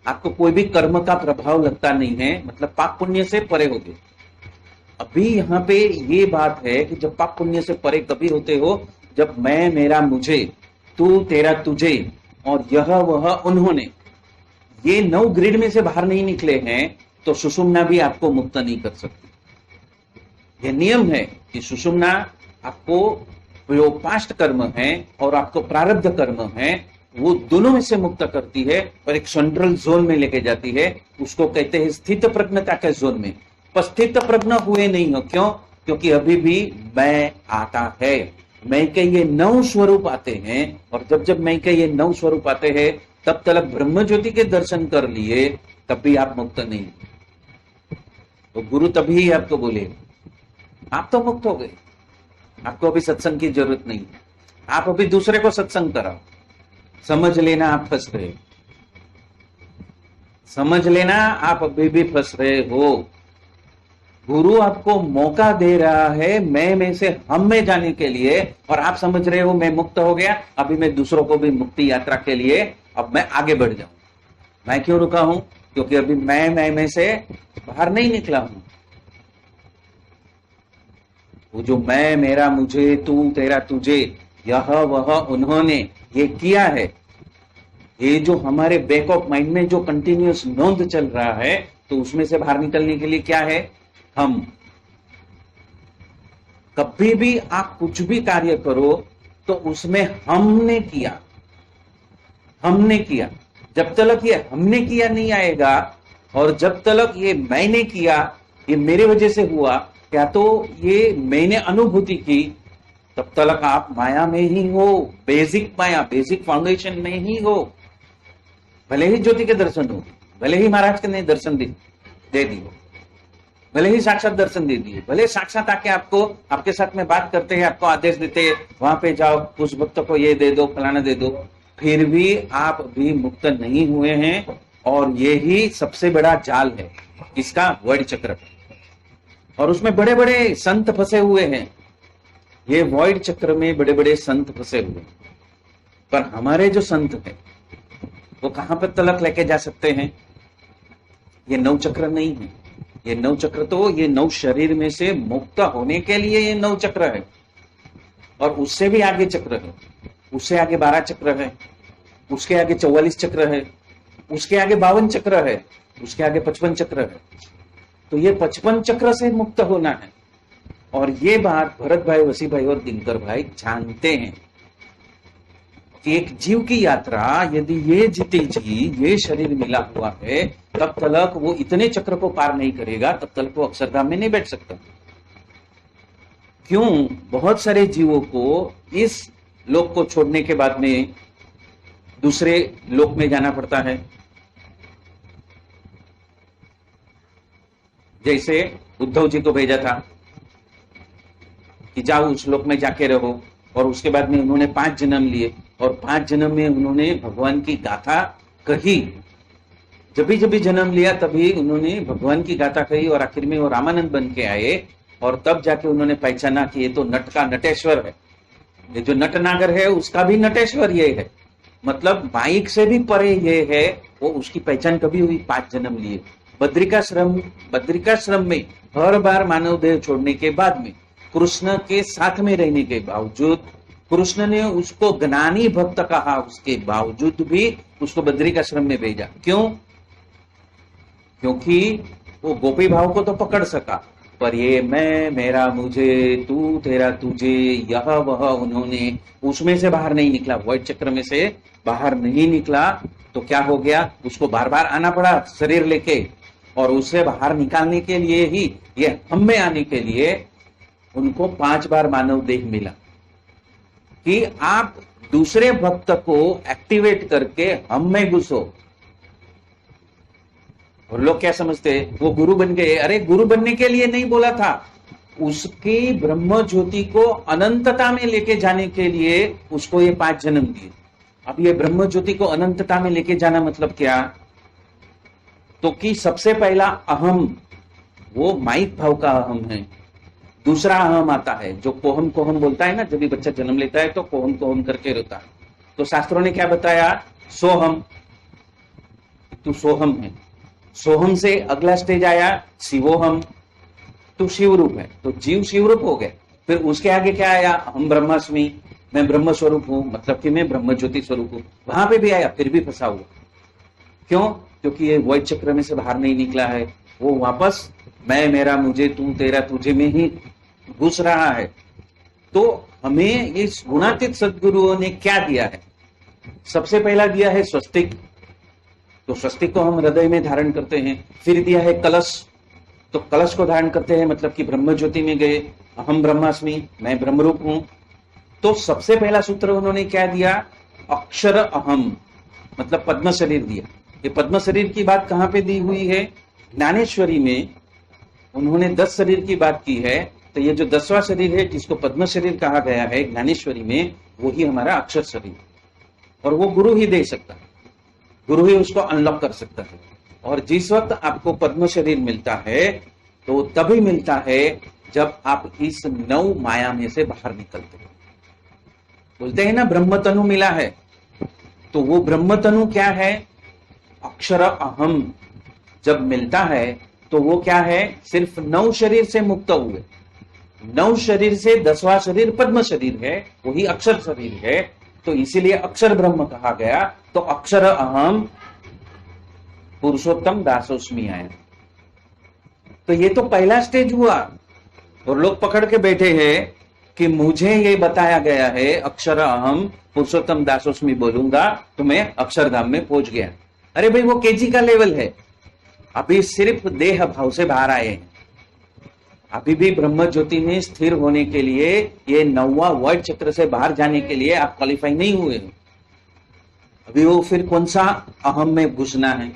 S2: आपको कोई भी कर्म का प्रभाव लगता नहीं है, मतलब पाप पुण्य से परे हो गए। अभी यहाँ पे ये बात है कि जब पाप पुण्य से परे कभी होते हो, जब मैं मेरा मुझे, तू तेरा तुझे और यह वह उन्होंने, ये 9 ग्रिड में से बाहर नहीं निकले हैं, तो सुषुम्ना भी आपको मुक्त नहीं कर सकती। यह नियम है कि सुषुम्ना आपको जो पास्ट कर्म है और आपको प्रारब्ध कर्म है, वो दोनों में से मुक्त करती है और एक सेंट्रल जोन में लेके जाती है। उसको कहते हैं स्थित प्रज्ञता के जोन में। पर स्थित प्रज्ञ हुए नहीं हो, क्यों? क्योंकि अभी भी मैं आता है, मैं के ये 9 स्वरूप आते हैं, और जब जब मैं के ये 9 स्वरूप आते हैं, तब तक ब्रह्म ज्योति के दर्शन कर लिए, तब भी आप मुक्त नहीं। तो गुरु तभी आपको बोले आप तो मुक्त हो गए, आपको अभी सत्संग की जरूरत नहीं है, आप अभी दूसरे को सत्संग कराओ। समझ लेना आप फंस रहे, समझ लेना आप अभी भी फंस रहे हो। गुरु आपको मौका दे रहा है मैं में से हम में जाने के लिए, और आप समझ रहे हो मैं मुक्त हो गया, अभी मैं दूसरों को भी मुक्ति यात्रा के लिए अब मैं आगे बढ़ जाऊं। मैं क्यों रुका हूं? क्योंकि अभी मैं में से बाहर नहीं निकला हूं। वो जो मैं, मेरा, मुझे, तू, तेरा, तुझे, यह वह उन्होंने, ये किया है, ये जो हमारे बैक ऑफ माइंड में जो कंटिन्यूअस नोंद चल रहा है, तो उसमें से बाहर निकलने के लिए क्या है? हम। कभी भी आप कुछ भी कार्य करो तो उसमें हमने किया, हमने किया। जब तक ये हमने किया नहीं आएगा, और जब तक ये मैंने किया, ये मेरे वजह से हुआ, क्या तो ये मैंने अनुभूति की, तब तक आप माया में ही हो, बेसिक माया, बेसिक फाउंडेशन में ही हो। भले ही ज्योति के दर्शन हो, भले ही महाराज के ने दर्शन दे दिए, भले ही साक्षात दर्शन दे दिए, भले साक्षात आके आपको आपके साथ में बात करते हैं, आपको आदेश देते हैं वहां पे जाओ, उस भक्त को ये दे दो, फलाना दे दो, फिर भी आप भी मुक्त नहीं हुए हैं। और यही सबसे बड़ा जाल है इसका, वॉइड चक्र। और उसमें बड़े बड़े संत फंसे हुए हैं, ये वॉइड चक्र में बड़े बड़े संत फंसे हुए। पर हमारे जो संत हैं वो कहां पर तलक लेके जा सकते हैं? ये 9 चक्र नहीं है, ये 9 चक्र तो ये 9 शरीर में से मुक्त होने के लिए ये 9 चक्र है। और उससे भी आगे चक्र है, उससे आगे 12 चक्र है, उसके आगे 44 चक्र है, उसके आगे 52 चक्र है, उसके आगे 55 चक्र है। तो ये 55 चक्र से मुक्त होना है। और ये बात भरत भाई, वसी भाई और दिनकर भाई जानते हैं कि एक जीव की यात्रा, यदि ये जीते जी ये शरीर मिला हुआ है, तब तक वो इतने चक्र को पार नहीं करेगा, तब तक वो अक्षरधाम में नहीं बैठ सकता। क्यों? बहुत सारे जीवों को इस लोक को छोड़ने के बाद में दूसरे लोक में जाना पड़ता है। जैसे उद्धव जी को भेजा था कि जाओ उस लोक में जाके रहो, और उसके बाद में उन्होंने 5 जन्म लिए, और 5 जन्म में उन्होंने भगवान की गाथा कही। जब भी जन्म लिया तभी उन्होंने भगवान की गाथा कही, और आखिर में वो रामानंद बन के आए। और तब जाके उन्होंने पहचाना कि ये तो नट का नटेश्वर है, ये जो नटनागर है उसका भी नटेश्वर ये है, मतलब माइक से भी परे ये है। वो उसकी पहचान कभी हुई? 5 जन्म लिए। बद्रिकाश्रम में हर बार मानव देह छोड़ने के बाद में, कृष्ण के साथ में रहने के बावजूद, कृष्ण ने उसको ज्ञानी भक्त कहा, उसके बावजूद भी उसको बद्रिकाश्रम में भेजा। क्यों? क्योंकि वो गोपी भाव को तो पकड़ सका, पर ये मैं, मेरा, मुझे, तू, तेरा, तुझे, यह वह उन्होंने, उसमें से बाहर नहीं निकला, वॉइड चक्र में से बाहर नहीं निकला। तो क्या हो गया? उसको बार बार आना पड़ा शरीर लेके, और उसे बाहर निकालने के लिए ही, ये हम में आने के लिए उनको 5 बार मानव देह मिला कि आप दूसरे भक्त को एक्टिवेट करके हम में घुसो। और लोग क्या समझते हैं? वो गुरु बन गए। अरे गुरु बनने के लिए नहीं बोला था, उसकी ब्रह्म ज्योति को अनंतता में लेके जाने के लिए उसको ये 5 जन्म दिए। अब ये ब्रह्म ज्योति को अनंतता में लेके जाना मतलब क्या? तो कि सबसे पहला अहम वो माइक भाव का अहम है, दूसरा अहम आता है जो कोहम कोहम बोलता है ना, जब भी बच्चा जन्म लेता है तो कोहम कोहम करके रोता है। तो शास्त्रों ने क्या बताया, सोहम, तू सोहम है। सोहम से अगला स्टेज आया शिवोहम, तू शिव रूप है। तो जीव शिव रूप हो गए। फिर उसके आगे क्या आया, हम ब्रह्मास्मि, मैं ब्रह्म स्वरूप हूं, मतलब कि मैं ब्रह्म ज्योति स्वरूप हूं। वहां पे भी आया, फिर भी फंसा हुआ। क्यों? क्योंकि ये वैध चक्र में से बाहर नहीं निकला है, वो वापस मैं मेरा मुझे तू तेरा तुझे में ही घुस रहा है। तो हमें इस गुणातीत सद्गुरुओं ने क्या दिया है? सबसे पहला दिया है स्वस्तिक, तो स्वस्तिक को हम हृदय में धारण करते हैं। फिर दिया है कलश, तो कलश को धारण करते हैं, मतलब कि ब्रह्म ज्योति में गए, अहम ब्रह्मास्मि, मैं ब्रह्मरूप हूं। तो सबसे पहला सूत्र उन्होंने क्या दिया, अक्षर अहम, मतलब पद्म शरीर दिया। ये पद्म शरीर की बात कहां पे दी हुई है? ज्ञानेश्वरी में उन्होंने 10 शरीर की बात की है। तो ये जो 10वां शरीर है जिसको पद्म शरीर कहा गया है ज्ञानेश्वरी में, वही हमारा अक्षर शरीर, और वो गुरु ही दे सकता है, गुरु ही उसको अनलॉक कर सकता है। और जिस वक्त आपको पद्म शरीर मिलता है तो तभी मिलता है जब आप इस 9 माया में से बाहर निकलते हैं। बोलते हैं ना ब्रह्म तनु मिला है, तो वो ब्रह्म तनु क्या है? अक्षर अहम जब मिलता है तो वो क्या है? सिर्फ 9 शरीर से मुक्त हुए। 9 शरीर से 10वां शरीर पद्म शरीर है, वही अक्षर शरीर है। तो इसीलिए अक्षर ब्रह्म कहा गया। तो अक्षर अहम पुरुषोत्तम दासोस्मि आया। तो ये तो पहला स्टेज हुआ, और लोग पकड़ के बैठे हैं कि मुझे ये बताया गया है अक्षर अहम पुरुषोत्तम दासोस्मि बोलूंगा तो मैं अक्षरधाम में पहुंच गया। अरे भाई, वो केजी का लेवल है, अभी सिर्फ देह भाव से बाहर आए हैं। अभी भी ब्रह्म ज्योति में स्थिर होने के लिए, ये 9वां वैध चक्र से बाहर जाने के लिए आप क्वालिफाई नहीं हुए। अभी वो फिर कौन सा अहम में घुसना है?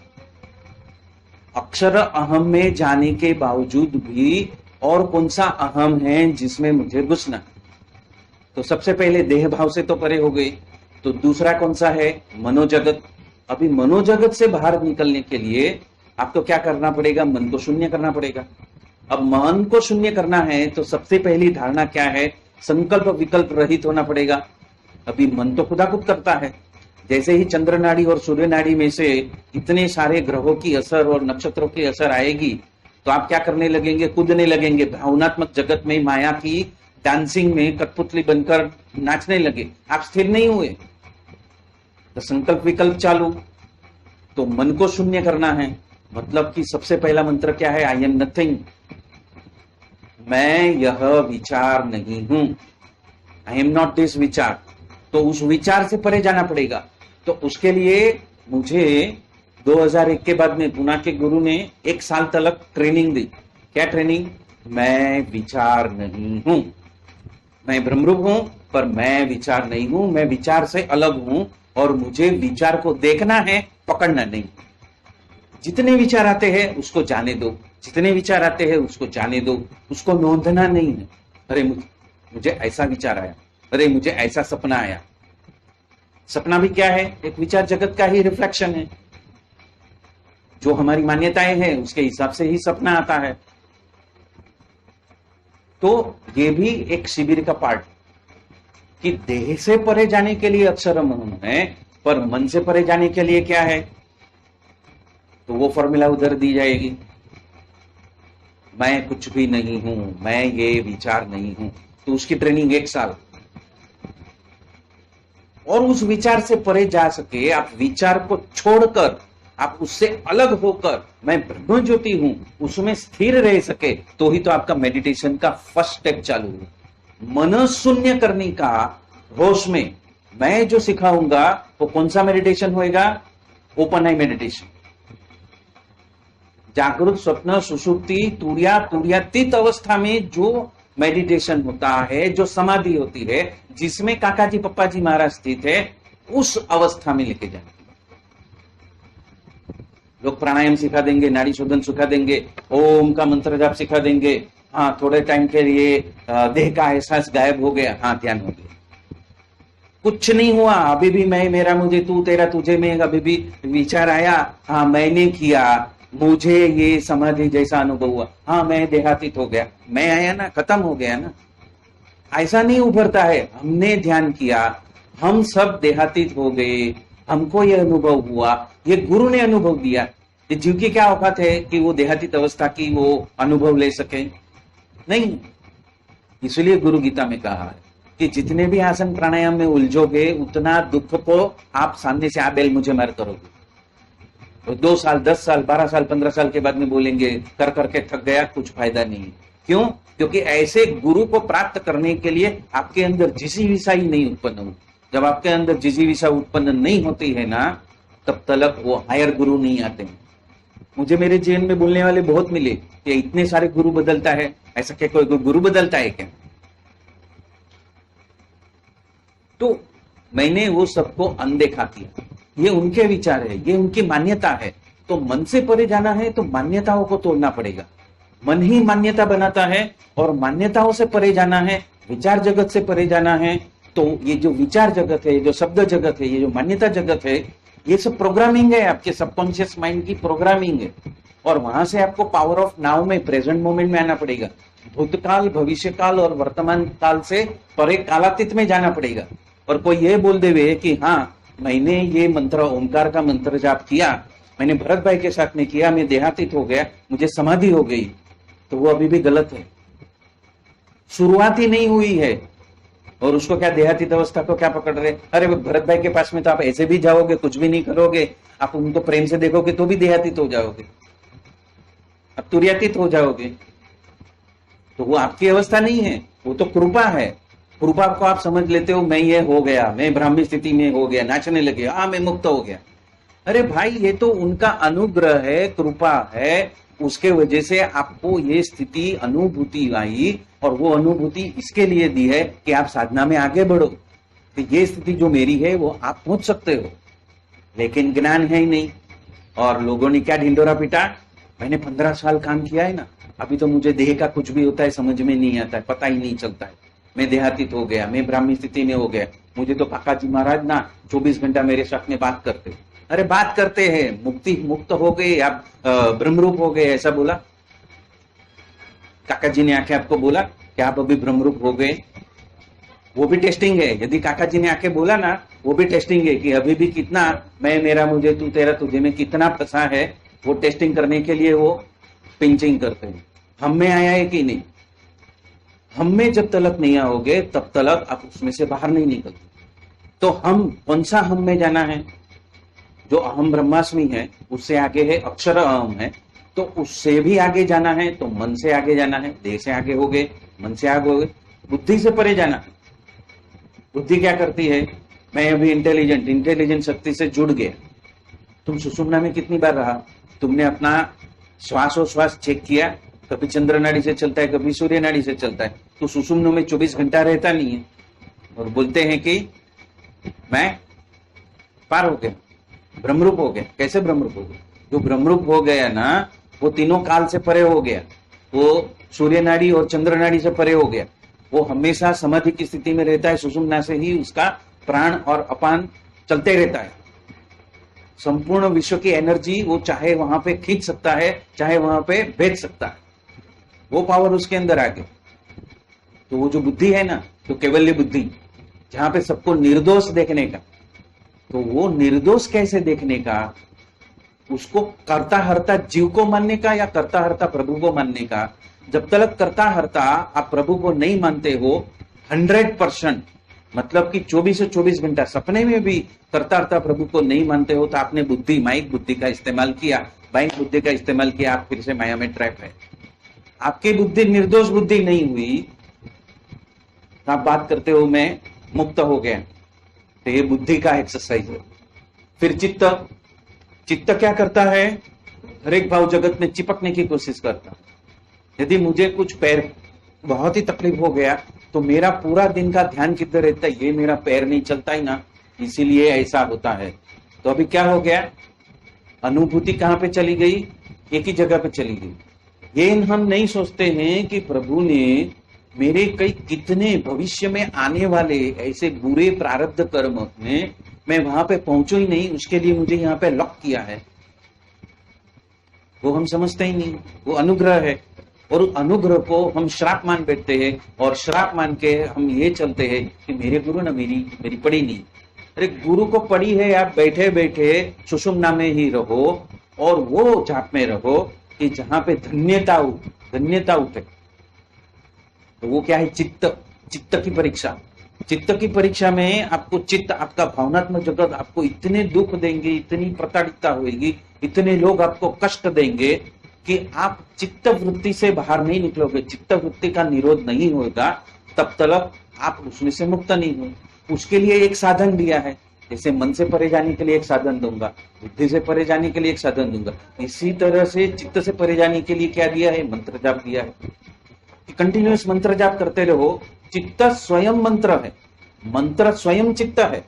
S2: अक्षर अहम में जाने के बावजूद भी और कौन सा अहम है जिसमें मुझे घुसना? तो सबसे पहले देह भाव से तो परे हो गए। तो दूसरा कौन सा है? मनोजगत। अभी मनोजगत से बाहर निकलने के लिए आपको क्या करना पड़ेगा? मन को शून्य करना पड़ेगा। अब मन को शून्य करना है तो सबसे पहली धारणा क्या है? संकल्प विकल्प रहित होना पड़ेगा। अभी मन तो खुदा खुद करता है। जैसे ही चंद्र नाड़ी और सूर्य नाड़ी में से इतने सारे ग्रहों की असर और नक्षत्रों की असर आएगी तो आप क्या करने लगेंगे? कूदने लगेंगे भावनात्मक जगत में, माया की डांसिंग में कठपुतली बनकर नाचने लगे। आप स्थिर नहीं हुए, तो संकल्प विकल्प चालू। तो मन को शून्य करना है, मतलब कि सबसे पहला मंत्र क्या है? आई एम नथिंग, मैं यह विचार नहीं हूं, आई एम नॉट दिस विचार। तो उस विचार से परे जाना पड़ेगा। तो उसके लिए मुझे 2001 के बाद में पुणे के गुरु ने 1 साल तक ट्रेनिंग दी। क्या ट्रेनिंग? मैं विचार नहीं हूं, मैं ब्रह्मरूप हूं, पर मैं विचार नहीं हूं, मैं विचार से अलग हूं, और मुझे विचार को देखना है, पकड़ना नहीं। जितने विचार आते हैं उसको जाने दो, जितने विचार आते हैं उसको जाने दो, उसको नोंदना नहीं है। अरे मुझे ऐसा विचार आया, अरे मुझे ऐसा सपना आया। सपना भी क्या है? एक विचार जगत का ही रिफ्लेक्शन है। जो हमारी मान्यताएं हैं उसके हिसाब से ही सपना आता है। तो ये भी एक शिविर का पार्ट, कि देह से परे जाने के लिए अक्षर अहम है, पर मन से परे जाने के लिए क्या है? तो वो फॉर्मूला उधर दी जाएगी, मैं कुछ भी नहीं हूं, मैं ये विचार नहीं हूं। तो उसकी ट्रेनिंग 1 साल। और उस विचार से परे जा सके, आप विचार को छोड़कर, आप उससे अलग होकर मैं ब्रह्म ज्योति हूं, उसमें स्थिर रह सके, तो ही तो आपका मेडिटेशन का फर्स्ट स्टेप चालू है। मन शून्य करने का होश में मैं जो सिखाऊंगा वो कौन सा मेडिटेशन होएगा? ओपन आई मेडिटेशन। जागृत, स्वप्न, सुषुप्ति, तुर्यातीत अवस्था में जो मेडिटेशन होता है, जो समाधि होती है, जिसमें काका जी पप्पा जी महाराज स्थित है, उस अवस्था में लेके जाएंगे। लोग प्राणायाम सिखा देंगे, नाड़ी शोधन सिखा देंगे, ओम का मंत्र जाप सिखा देंगे। हाँ, थोड़े टाइम के लिए देह का एहसास गायब हो गया, हाँ ध्यान हो गया, कुछ नहीं हुआ। अभी भी मैं मेरा मुझे तू तेरा तुझे में अभी भी विचार आया, हाँ मैंने किया, मुझे ये समाधि जैसा अनुभव हुआ, हाँ मैं देहातीत हो गया, मैं आया ना, खत्म हो गया ना। ऐसा नहीं उभरता है। हमने ध्यान किया, हम सब देहातीत हो गए, हमको ये अनुभव हुआ, ये गुरु ने अनुभव दिया। ये जीव की क्या औकात है कि वो देहातीत अवस्था की वो अनुभव ले सके? नहीं। इसलिए गुरु गीता में कहा है कि जितने भी आसन प्राणायाम में उलझोगे उतना दुख को आप सामने से आबेल मुझे मार करोगे। तो 2 साल, 10 साल, 12 साल, 15 साल के बाद में बोलेंगे कर करके थक गया, कुछ फायदा नहीं है। क्यों? क्योंकि ऐसे गुरु को प्राप्त करने के लिए आपके अंदर जिजीविषा ही नहीं उत्पन्न हो। जब आपके अंदर जिजीविषा उत्पन्न नहीं होती है ना, तब तक वो हायर गुरु नहीं आते हैं। मुझे मेरे जीवन में बोलने वाले बहुत मिले कि इतने सारे गुरु बदलता है, ऐसा क्या कोई गुरु बदलता है क्या? तो मैंने वो सबको अनदेखा किया। ये उनके विचार है, ये उनकी मान्यता है। तो मन से परे जाना है तो मान्यताओं को तोड़ना पड़ेगा। मन ही मान्यता बनाता है, और मान्यताओं से परे जाना है, विचार जगत से परे जाना है। तो ये जो विचार जगत है, जो शब्द जगत है, ये जो मान्यता जगत है, ये सब प्रोग्रामिंग है, आपके सबकॉन्शियस माइंड की प्रोग्रामिंग है। और वहां से आपको पावर ऑफ नाउ में, प्रेजेंट मोमेंट में आना पड़ेगा। भूतकाल, भविष्य काल और वर्तमान काल से परे कालातीत में जाना पड़ेगा। और कोई ये बोल देवे कि हाँ मैंने ये मंत्र, ओंकार का मंत्र जाप किया, मैंने भरत भाई के साथ में किया, मैं देहातीत हो गया, मुझे समाधि हो गई, तो वो अभी भी गलत है। शुरुआत ही नहीं हुई है। और उसको क्या देहातीत अवस्था को क्या पकड़ रहे? अरे भरत भाई के पास में तो आप ऐसे भी जाओगे, कुछ भी नहीं करोगे, आप उनको प्रेम से देखोगे तो भी देहातीत हो जाओगे, अब तुर्यातीत हो जाओगे। तो वो आपकी अवस्था नहीं है, वो तो कृपा है। कृपा को आप समझ लेते हो, मैं ये हो गया, मैं ब्राह्मी स्थिति में हो गया, नाचने लगे, हाँ मैं मुक्त हो गया। अरे भाई ये तो उनका अनुग्रह है, कृपा है, उसके वजह से आपको ये स्थिति अनुभूति आई। और वो अनुभूति इसके लिए दी है कि आप साधना में आगे बढ़ो। तो ये स्थिति जो मेरी है वो आप पहुंच सकते हो, लेकिन ज्ञान है ही नहीं। और लोगों ने क्या ढिंडोरा पीटा, मैंने 15 साल काम किया है ना, अभी तो मुझे देह का कुछ भी होता है समझ में नहीं आता है, पता ही नहीं चलता है, मैं देहातीत हो गया, मैं ब्राह्मी स्थिति में हो गया, मुझे तो काका जी महाराज ना 24 घंटा मेरे साथ में बात करते। अरे बात करते हैं, मुक्ति मुक्त हो गए, आप ब्रह्मरूप हो गए, ऐसा बोला? काका जी ने आके आपको बोला कि आप अभी ब्रह्मरूप हो गए? वो भी टेस्टिंग है। यदि काका जी ने आके बोला ना, वो भी टेस्टिंग है कि अभी भी कितना मैं मेरा, मुझे तू तेरा तुझे में कितना फंसा है, वो टेस्टिंग करने के लिए वो पिंचिंग करते हैं। हम में आया है कि नहीं? हम में जब तलक नहीं आओगे तब तलक आप उसमें से बाहर नहीं निकलते। तो हम कौन सा हम में जाना है? जो अहम ब्रह्मास्मि है, उससे आगे है अक्षर अहम है, तो उससे भी आगे जाना है तो मन से आगे जाना है। देह से आगे हो गए, मन से आगे हो गए, बुद्धि से परे जाना है। बुद्धि क्या करती है? मैं अभी इंटेलिजेंट शक्ति से जुड़ गया। तुम सुषुम्ना में कितनी बार रहा? तुमने अपना श्वासोश्वास चेक किया? कभी चंद्र नाड़ी से चलता है, कभी सूर्य नाड़ी से चलता है। तो सुषुम्ना में 24 घंटा रहता नहीं है। और बोलते हैं कि मैं पार हो गया, ब्रह्मरूप हो गया। कैसे ब्रह्मरूप हो गया? जो ब्रह्मरूप हो गया ना, वो तीनों काल से परे हो गया, वो सूर्य नाड़ी और चंद्र नाड़ी से परे हो गया। वो हमेशा समाधि की स्थिति में रहता है, सुषुम्ना से ही उसका प्राण और अपान चलते रहता है। संपूर्ण विश्व की एनर्जी वो चाहे वहां पे खींच सकता है, चाहे वहां पे भेज सकता है, वो पावर उसके अंदर आ गई। तो वो जो बुद्धि है ना, तो कैवल्य बुद्धि, जहां पे सबको निर्दोष देखने का, तो वो निर्दोष कैसे देखने का? उसको कर्ता हर्ता जीव को मानने का या कर्ता हर्ता प्रभु को मानने का? जब तक कर्ता हर्ता आप प्रभु को नहीं मानते हो 100%, मतलब कि 24 से 24 घंटा सपने में भी कर्ता हर्ता प्रभु को नहीं मानते हो, तो आपने बुद्धि, माइक बुद्धि का इस्तेमाल किया, बाइक बुद्धि का इस्तेमाल किया, आप फिर से माया में ट्रैप है। आपकी बुद्धि निर्दोष बुद्धि नहीं हुई, तो आप बात करते हो मैं मुक्त हो गया, तो ये बुद्धि का एक्सरसाइज है। फिर चित्त क्या करता है? हर एक भाव जगत में चिपकने की कोशिश करता। यदि मुझे कुछ पैर बहुत ही तकलीफ हो गया तो मेरा पूरा दिन का ध्यान किधर रहता है? ये मेरा पैर नहीं चलता ही ना, इसीलिए ऐसा होता है। तो अभी क्या हो गया? अनुभूति कहां पे चली गई? एक ही जगह पे चली गई। ये हम नहीं सोचते हैं कि प्रभु ने मेरे कई कितने भविष्य में आने वाले ऐसे बुरे प्रारब्ध कर्म में मैं वहां पे पहुंचू ही नहीं, उसके लिए मुझे यहाँ पे लॉक किया है। वो हम समझते ही नहीं, वो अनुग्रह है। और अनुग्रह को हम श्राप मान बैठते हैं, और श्राप मान के हम ये चलते हैं कि मेरे गुरु ना मेरी मेरी पड़ी नहीं। अरे गुरु को पड़ी है, आप बैठे बैठे सुषुम्ना में ही रहो और वो जाप में रहो कि जहां पे धन्यता उठे। तो वो क्या है? चित्त की परीक्षा। चित्त की परीक्षा में आपको चित्त, आपका भावनात्मक जगत आपको इतने दुख देंगे, इतनी प्रताड़ितता होगी, इतने लोग आपको कष्ट देंगे कि आप चित्त वृत्ति से बाहर नहीं निकलोगे। चित्त वृत्ति का निरोध नहीं होगा तब तक आप उसमें से मुक्त नहीं हो। उसके लिए एक साधन दिया है, जैसे मन से परे जाने के लिए एक साधन दूंगा, बुद्धि से परे जाने के लिए एक साधन दूंगा, इसी तरह से चित्त से परे जाने के लिए क्या दिया है? मंत्र जाप दिया है कि कंटिन्यूअस मंत्र जाप करते रहो। चित्त स्वयं मंत्र है, मंत्र स्वयं चित्त है।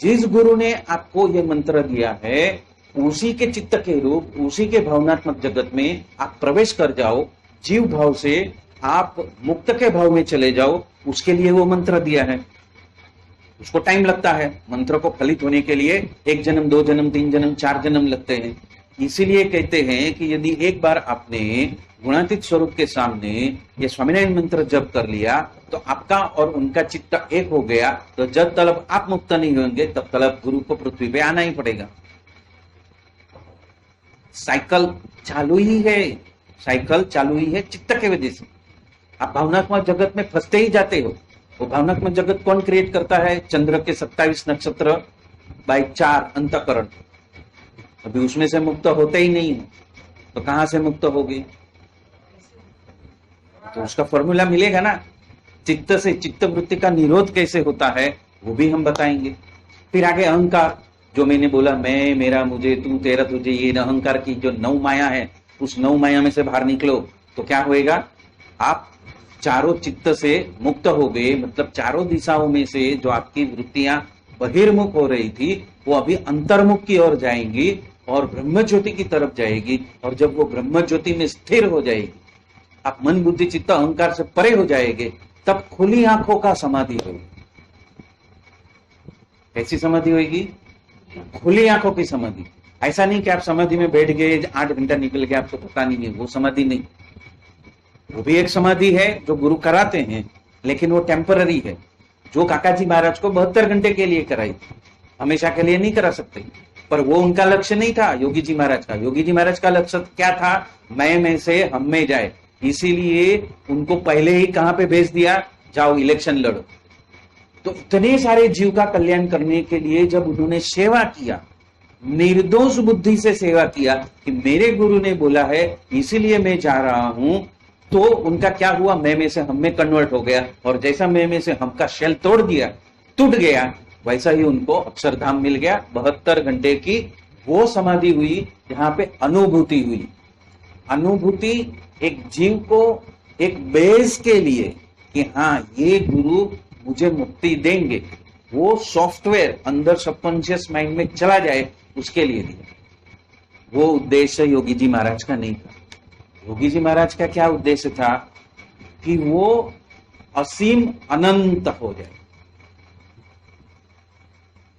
S2: जिस गुरु ने आपको ये मंत्र दिया है उसी के चित्त के रूप, उसी के भावनात्मक जगत में आप प्रवेश कर जाओ, जीव भाव से आप मुक्त के भाव में चले जाओ। उसके लिए वो मंत्र दिया है। उसको टाइम लगता है, मंत्र को फलित होने के लिए 1 जन्म, 2 जन्म, 3 जन्म, 4 जन्म लगते हैं। इसीलिए कहते हैं कि यदि एक बार आपने गुणातीत स्वरूप के सामने ये स्वामीनारायण मंत्र जप कर लिया तो आपका और उनका चित्त एक हो गया। तो जब तलब आप मुक्त नहीं होंगे तब तलब गुरु को पृथ्वी पे आना ही पड़ेगा। साइकिल चालू ही है, साइकिल चालू ही है चित्त के वजह से। आप भावनात्मक जगत में फंसते ही जाते हो। वो भावनात्मक जगत कौन क्रिएट करता है? चंद्र के 27 नक्षत्र बाय 4 अंतःकरण। अभी उसमें से मुक्त होते ही नहीं हो तो कहां से मुक्त होगी? तो उसका फॉर्मूला मिलेगा ना। चित्त से चित्त वृत्ति का निरोध कैसे होता है वो भी हम बताएंगे। फिर आगे अहंकार, जो मैंने बोला मैं, मेरा, मुझे, तू, तेरा, तुझे, ये अहंकार की जो 9 माया है, उस 9 माया में से बाहर निकलो तो क्या होएगा? आप चारों चित्त से मुक्त हो गए। मतलब चारों दिशाओं में से जो आपकी वृत्तियां बहिर्मुख हो रही थी वो अभी अंतर्मुख की ओर जाएंगी और ब्रह्म ज्योति की तरफ जाएगी। और जब वो ब्रह्म ज्योति में स्थिर हो जाएगी, आप मन, बुद्धि, चित्त, अहंकार से परे हो जाएंगे, तब खुली आंखों का समाधि होगी। कैसी समाधि होगी? खुली आंखों की समाधि। ऐसा नहीं कि आप समाधि में बैठ गए, 8 घंटा निकल गया, आपको पता नहीं है, वो समाधि नहीं। वो भी एक समाधि है जो गुरु कराते हैं, लेकिन वो टेम्पररी है। जो काकाजी महाराज को 72 घंटे के लिए कराई, हमेशा के लिए नहीं करा सकते। पर वो उनका लक्ष्य नहीं था योगी जी महाराज का। योगी जी महाराज का लक्ष्य क्या था? मैं में से हम में जाए। इसीलिए उनको पहले ही कहां पे भेज दिया? जाओ इलेक्शन लड़ो। तो इतने सारे जीव का कल्याण करने के लिए जब उन्होंने सेवा किया, निर्दोष बुद्धि से सेवा किया कि मेरे गुरु ने बोला है इसीलिए मैं जा रहा हूं, तो उनका क्या हुआ? मैं में से हम में कन्वर्ट हो गया। और जैसा मैं में से हम का शेल तोड़ दिया, टूट गया, वैसा ही उनको अक्षरधाम मिल गया। 72 घंटे की वो समाधि हुई जहां पे अनुभूति हुई। अनुभूति एक जीव को एक बेस के लिए कि हाँ ये गुरु मुझे मुक्ति देंगे, वो सॉफ्टवेयर अंदर सबकॉन्शियस माइंड में चला जाए, उसके लिए दिया। वो उद्देश्य योगी जी महाराज का नहीं था। योगी जी महाराज का क्या उद्देश्य था? कि वो असीम अनंत हो जाए।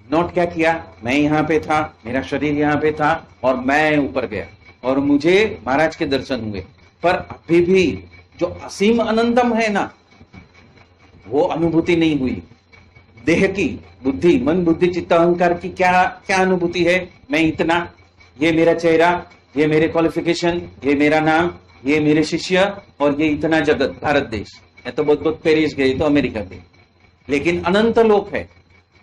S2: नोट क्या किया? मैं यहां पे था, मेरा शरीर यहां पे था और मैं ऊपर गया और मुझे महाराज के दर्शन हुए। पर अभी भी जो असीम अनंतम है ना, वो अनुभूति नहीं हुई। देह की, बुद्धि, मन, बुद्धि, चित्त, अहंकार की क्या क्या अनुभूति है? मैं इतना, ये मेरा चेहरा, ये मेरे क्वालिफिकेशन, ये मेरा नाम, ये मेरे शिष्य और ये इतना जगत, भारत देश। या तो बहुत पेरिस गए तो अमेरिका गए, लेकिन अनंत लोक है।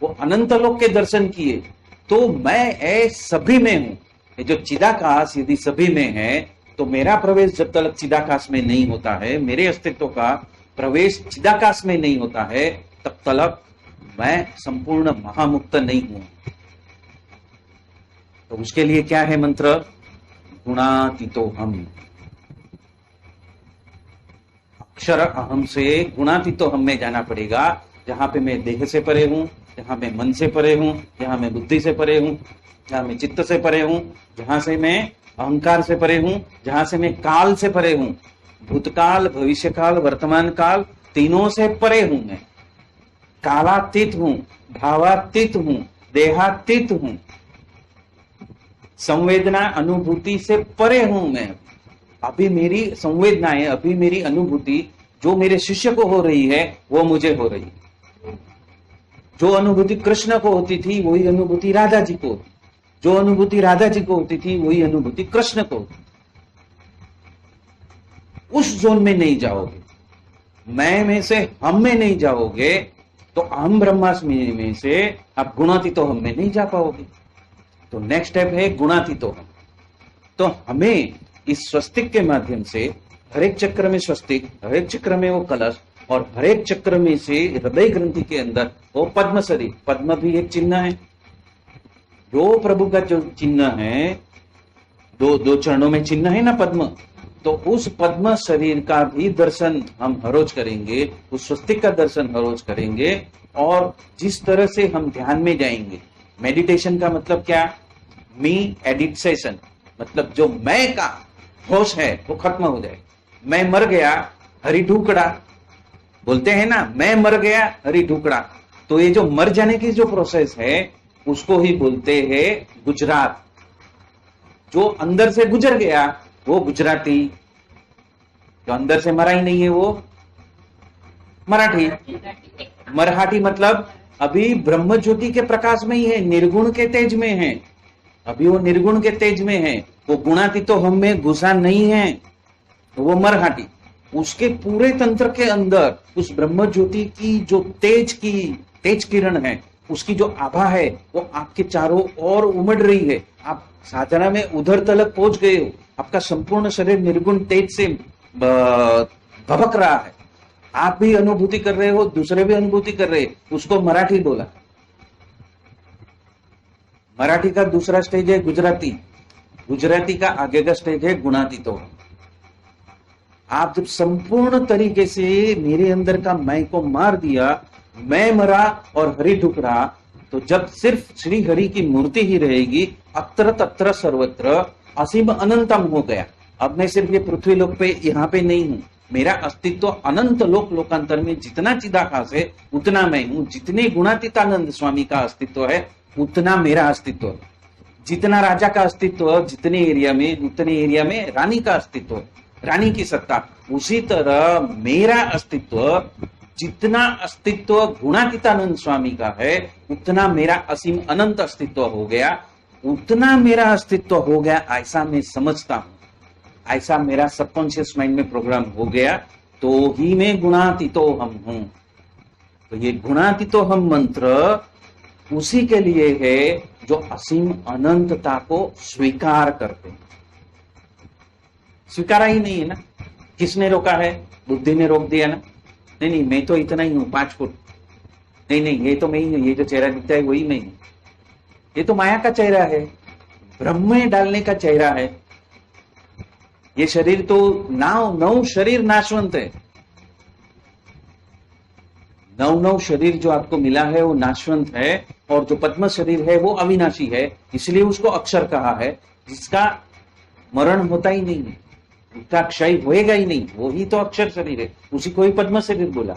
S2: वो अनंत लोक के दर्शन किए तो मैं सभी में हूं। ये जो चिदाकाश यदि सभी में है तो मेरा प्रवेश जब तक चिदाकाश में नहीं होता है, मेरे अस्तित्व का प्रवेश चिदाकाश में नहीं होता है, तब तक मैं संपूर्ण महामुक्त नहीं हूं। तो उसके लिए क्या है मंत्र? गुणातीतो हम। अक्षर अहम से गुणातीतो हम में जाना पड़ेगा, जहां पे मैं देह से परे हूं, जहां मैं मन से परे हूं, जहां मैं बुद्धि से परे हूं, जहां मैं चित्त से परे हूं, जहां से मैं अहंकार से परे हूं, जहां से मैं काल से परे हूं। भूतकाल, भविष्यकाल, वर्तमान काल, तीनों से परे हूं। मैं कालातीत हूं, भावातीत हूं, देहातीत हूं, संवेदना अनुभूति से परे हूं मैं। अभी मेरी संवेदनाएं, अभी मेरी अनुभूति जो मेरे शिष्य को हो रही है वो मुझे हो रही है। जो अनुभूति कृष्ण को होती थी वही अनुभूति राधा जी को, जो अनुभूति राधा जी को होती थी वही अनुभूति कृष्ण को। उस जोन में नहीं जाओगे, मैं में से हम में नहीं जाओगे, तो अहम ब्रह्मास्मि में से आप गुणातीतो हम में नहीं जा पाओगे। तो नेक्स्ट स्टेप है गुणातीतो हम। तो हमें इस स्वस्तिक के माध्यम से हर एक चक्र में स्वस्तिक, हर एक चक्र में वो कलश, और हर एक चक्र में से हृदय ग्रंथि के अंदर वो पद्म शरीर, पद्म भी एक चिन्ह है, जो प्रभु का जो चिन्ह है, दो चरणों में चिन्ह है ना पद्म, तो उस पद्म शरीर का भी दर्शन हम हर रोज करेंगे, उस स्वस्तिक का दर्शन हर रोज करेंगे। और जिस तरह से हम ध्यान में जाएंगे, मेडिटेशन का मतलब क्या, मी एडिट सेशन, मतलब जो मैं का होश है वो खत्म हो जाए। मैं मर गया हरि ढूकड़ा बोलते हैं ना, मैं मर गया हरि ढूकड़ा, तो ये जो मर जाने की जो प्रोसेस है उसको ही बोलते हैं गुजरात। जो अंदर से गुजर गया वो गुजराती, जो अंदर से मरा ही नहीं है वो मराठी। मराठी मतलब अभी ब्रह्म ज्योति के प्रकाश में ही है, निर्गुण के तेज में है, अभी वो निर्गुण के तेज में है, वो गुणातीत तो हम में घुसा नहीं है, तो वो मरहाटी। उसके पूरे तंत्र के अंदर उस ब्रह्म ज्योति की जो तेज किरण है, उसकी जो आभा है वो आपके चारों ओर उमड़ रही है। आप साधना में उधर तलक पहुंच गए हो, आपका संपूर्ण शरीर निर्गुण तेज से भभक रहा है, आप भी अनुभूति कर रहे हो, दूसरे भी अनुभूति कर रहे हैं, उसको मराठी बोला। मराठी का दूसरा स्टेज है गुजराती, गुजराती का आगे का स्टेज है गुणातीतो। आप जब संपूर्ण तरीके से मेरे अंदर का मैं को मार दिया, मैं मरा और हरि ढुकरा, तो जब सिर्फ श्री हरि की मूर्ति ही रहेगी, अत्र तत्र सर्वत्र असीम अनंतम हो गया। अब मैं सिर्फ ये पृथ्वी लोक पे यहाँ पे नहीं हूं, मेरा अस्तित्व अनंत लोक लोकांतर में जितना चिदाकाश है उतना मैं हूं। जितने गुणातीतानंद स्वामी का अस्तित्व है उतना मेरा अस्तित्व है। जितना राजा का अस्तित्व जितने एरिया में, उतने एरिया में रानी का अस्तित्व, रानी की सत्ता। उसी तरह मेरा अस्तित्व, जितना अस्तित्व गुणातीतानंद स्वामी का है उतना मेरा असीम अनंत अस्तित्व हो गया, उतना मेरा अस्तित्व हो गया, ऐसा मैं समझता हूं, ऐसा मेरा सबकॉन्शियस माइंड में प्रोग्राम हो गया, तो ही मैं गुणातीतो हम हूं। तो ये गुणातीतो हम मंत्र उसी के लिए है जो असीम अनंतता को स्वीकार करते हैं। स्वीकारा ही नहीं है ना, किसने रोका है? बुद्धि ने रोक दिया ना, नहीं मैं तो इतना ही हूं 5 फुट, नहीं ये तो मैं ही हूं, ये जो चेहरा दिखता है वही मैं हूं, ये तो माया का चेहरा है, ब्रह्म में डालने का चेहरा है। ये शरीर तो नौ शरीर नाशवंत है, नौ शरीर जो आपको मिला है वो नाशवंत है, और जो पद्म शरीर है वो अविनाशी है, इसलिए उसको अक्षर कहा है, जिसका मरण होता ही नहीं है, उसका क्षय होएगा ही नहीं, वो ही तो अक्षर शरीर है, उसी को ही पद्म शरीर बोला।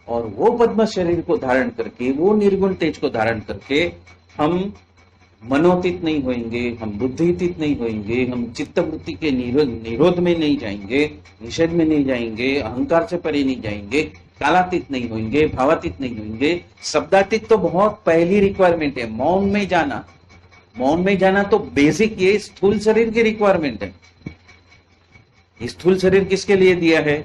S2: और वो पद्म शरीर को धारण करके, वो निर्गुण तेज को धारण करके हम मनोतीत नहीं होंगे, हम बुद्धितीत नहीं होंगे, हम चित्तवृत्ति के निरोध में नहीं जाएंगे, निषेध में नहीं जाएंगे, अहंकार से परे नहीं जाएंगे, कालातीत नहीं होंगे, भावातीत नहीं होंगे। शब्दातीत तो बहुत पहली रिक्वायरमेंट है, मौन में जाना, मौन में जाना तो बेसिक ये स्थूल शरीर की रिक्वायरमेंट है। स्थूल शरीर किसके लिए दिया है?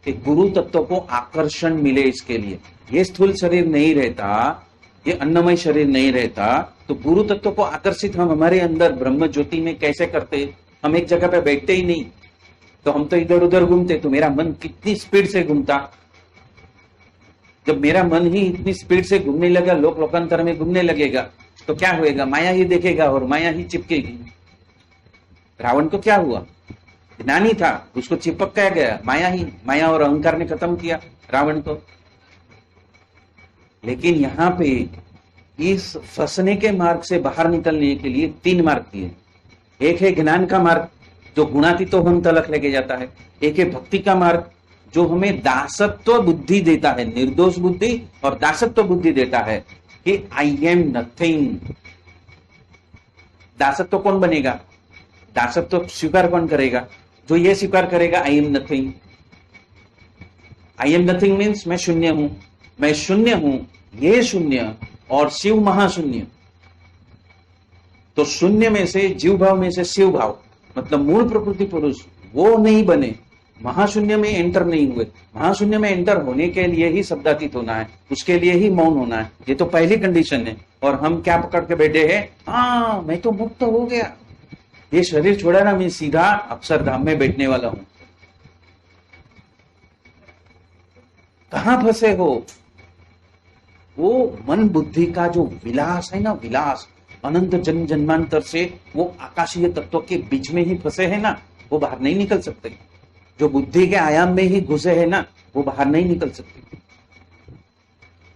S2: कि गुरु तत्व को आकर्षण मिले, इसके लिए। ये स्थूल शरीर नहीं रहता, ये अन्नमय शरीर नहीं रहता, तो गुरु तत्व को आकर्षित हम हमारे अंदर ब्रह्म ज्योति में कैसे करते? हम एक जगह पे बैठते ही नहीं, तो हम तो इधर उधर घूमते, तो मेरा मन कितनी स्पीड से घूमता। जब मेरा मन ही इतनी स्पीड से घूमने लगा, लोक लोकांतर में घूमने लगेगा, तो क्या होएगा? माया ही देखेगा और माया ही चिपकेगी। रावण को क्या हुआ? ज्ञानी था, उसको चिपक गया माया और अहंकार ने खत्म किया रावण को। लेकिन यहाँ पे इस फंसने के मार्ग से बाहर निकलने के लिए 3 मार्ग दिए। एक है ज्ञान का मार्ग जो गुणातीतो हम तलक लेके जाता है, एक है भक्ति का मार्ग जो हमें दासत्व बुद्धि देता है, निर्दोष बुद्धि और दासत्व बुद्धि देता है कि आई एम नथिंग, दासत्व कौन बनेगा? दासत्व स्वीकार कौन करेगा? जो ये स्वीकार करेगा I am nothing. I am nothing means मैं शून्य हूं, मैं शून्य हूं, ये शून्य और शिव महाशून्य। तो शून्य में से, जीव भाव में से शिव भाव मतलब मूल प्रकृति पुरुष वो नहीं बने, महाशून्य में एंटर नहीं हुए। महाशून्य में एंटर होने के लिए ही शब्दातीत होना है, उसके लिए ही मौन होना है। ये तो पहली कंडीशन है। और हम क्या पकड़ के बैठे हैं? हाँ मैं तो मुक्त हो गया, ये शरीर छोड़ा ना, मैं सीधा अक्षरधाम में बैठने वाला हूं। कहां फंसे हो? वो मन बुद्धि का जो विलास है ना, विलास अनंत जन्म जन्मांतर से वो आकाशीय तत्व के बीच में ही फंसे है ना, वो बाहर नहीं निकल सकते। जो बुद्धि के आयाम में ही घुसे है ना, वो बाहर नहीं निकल सकते।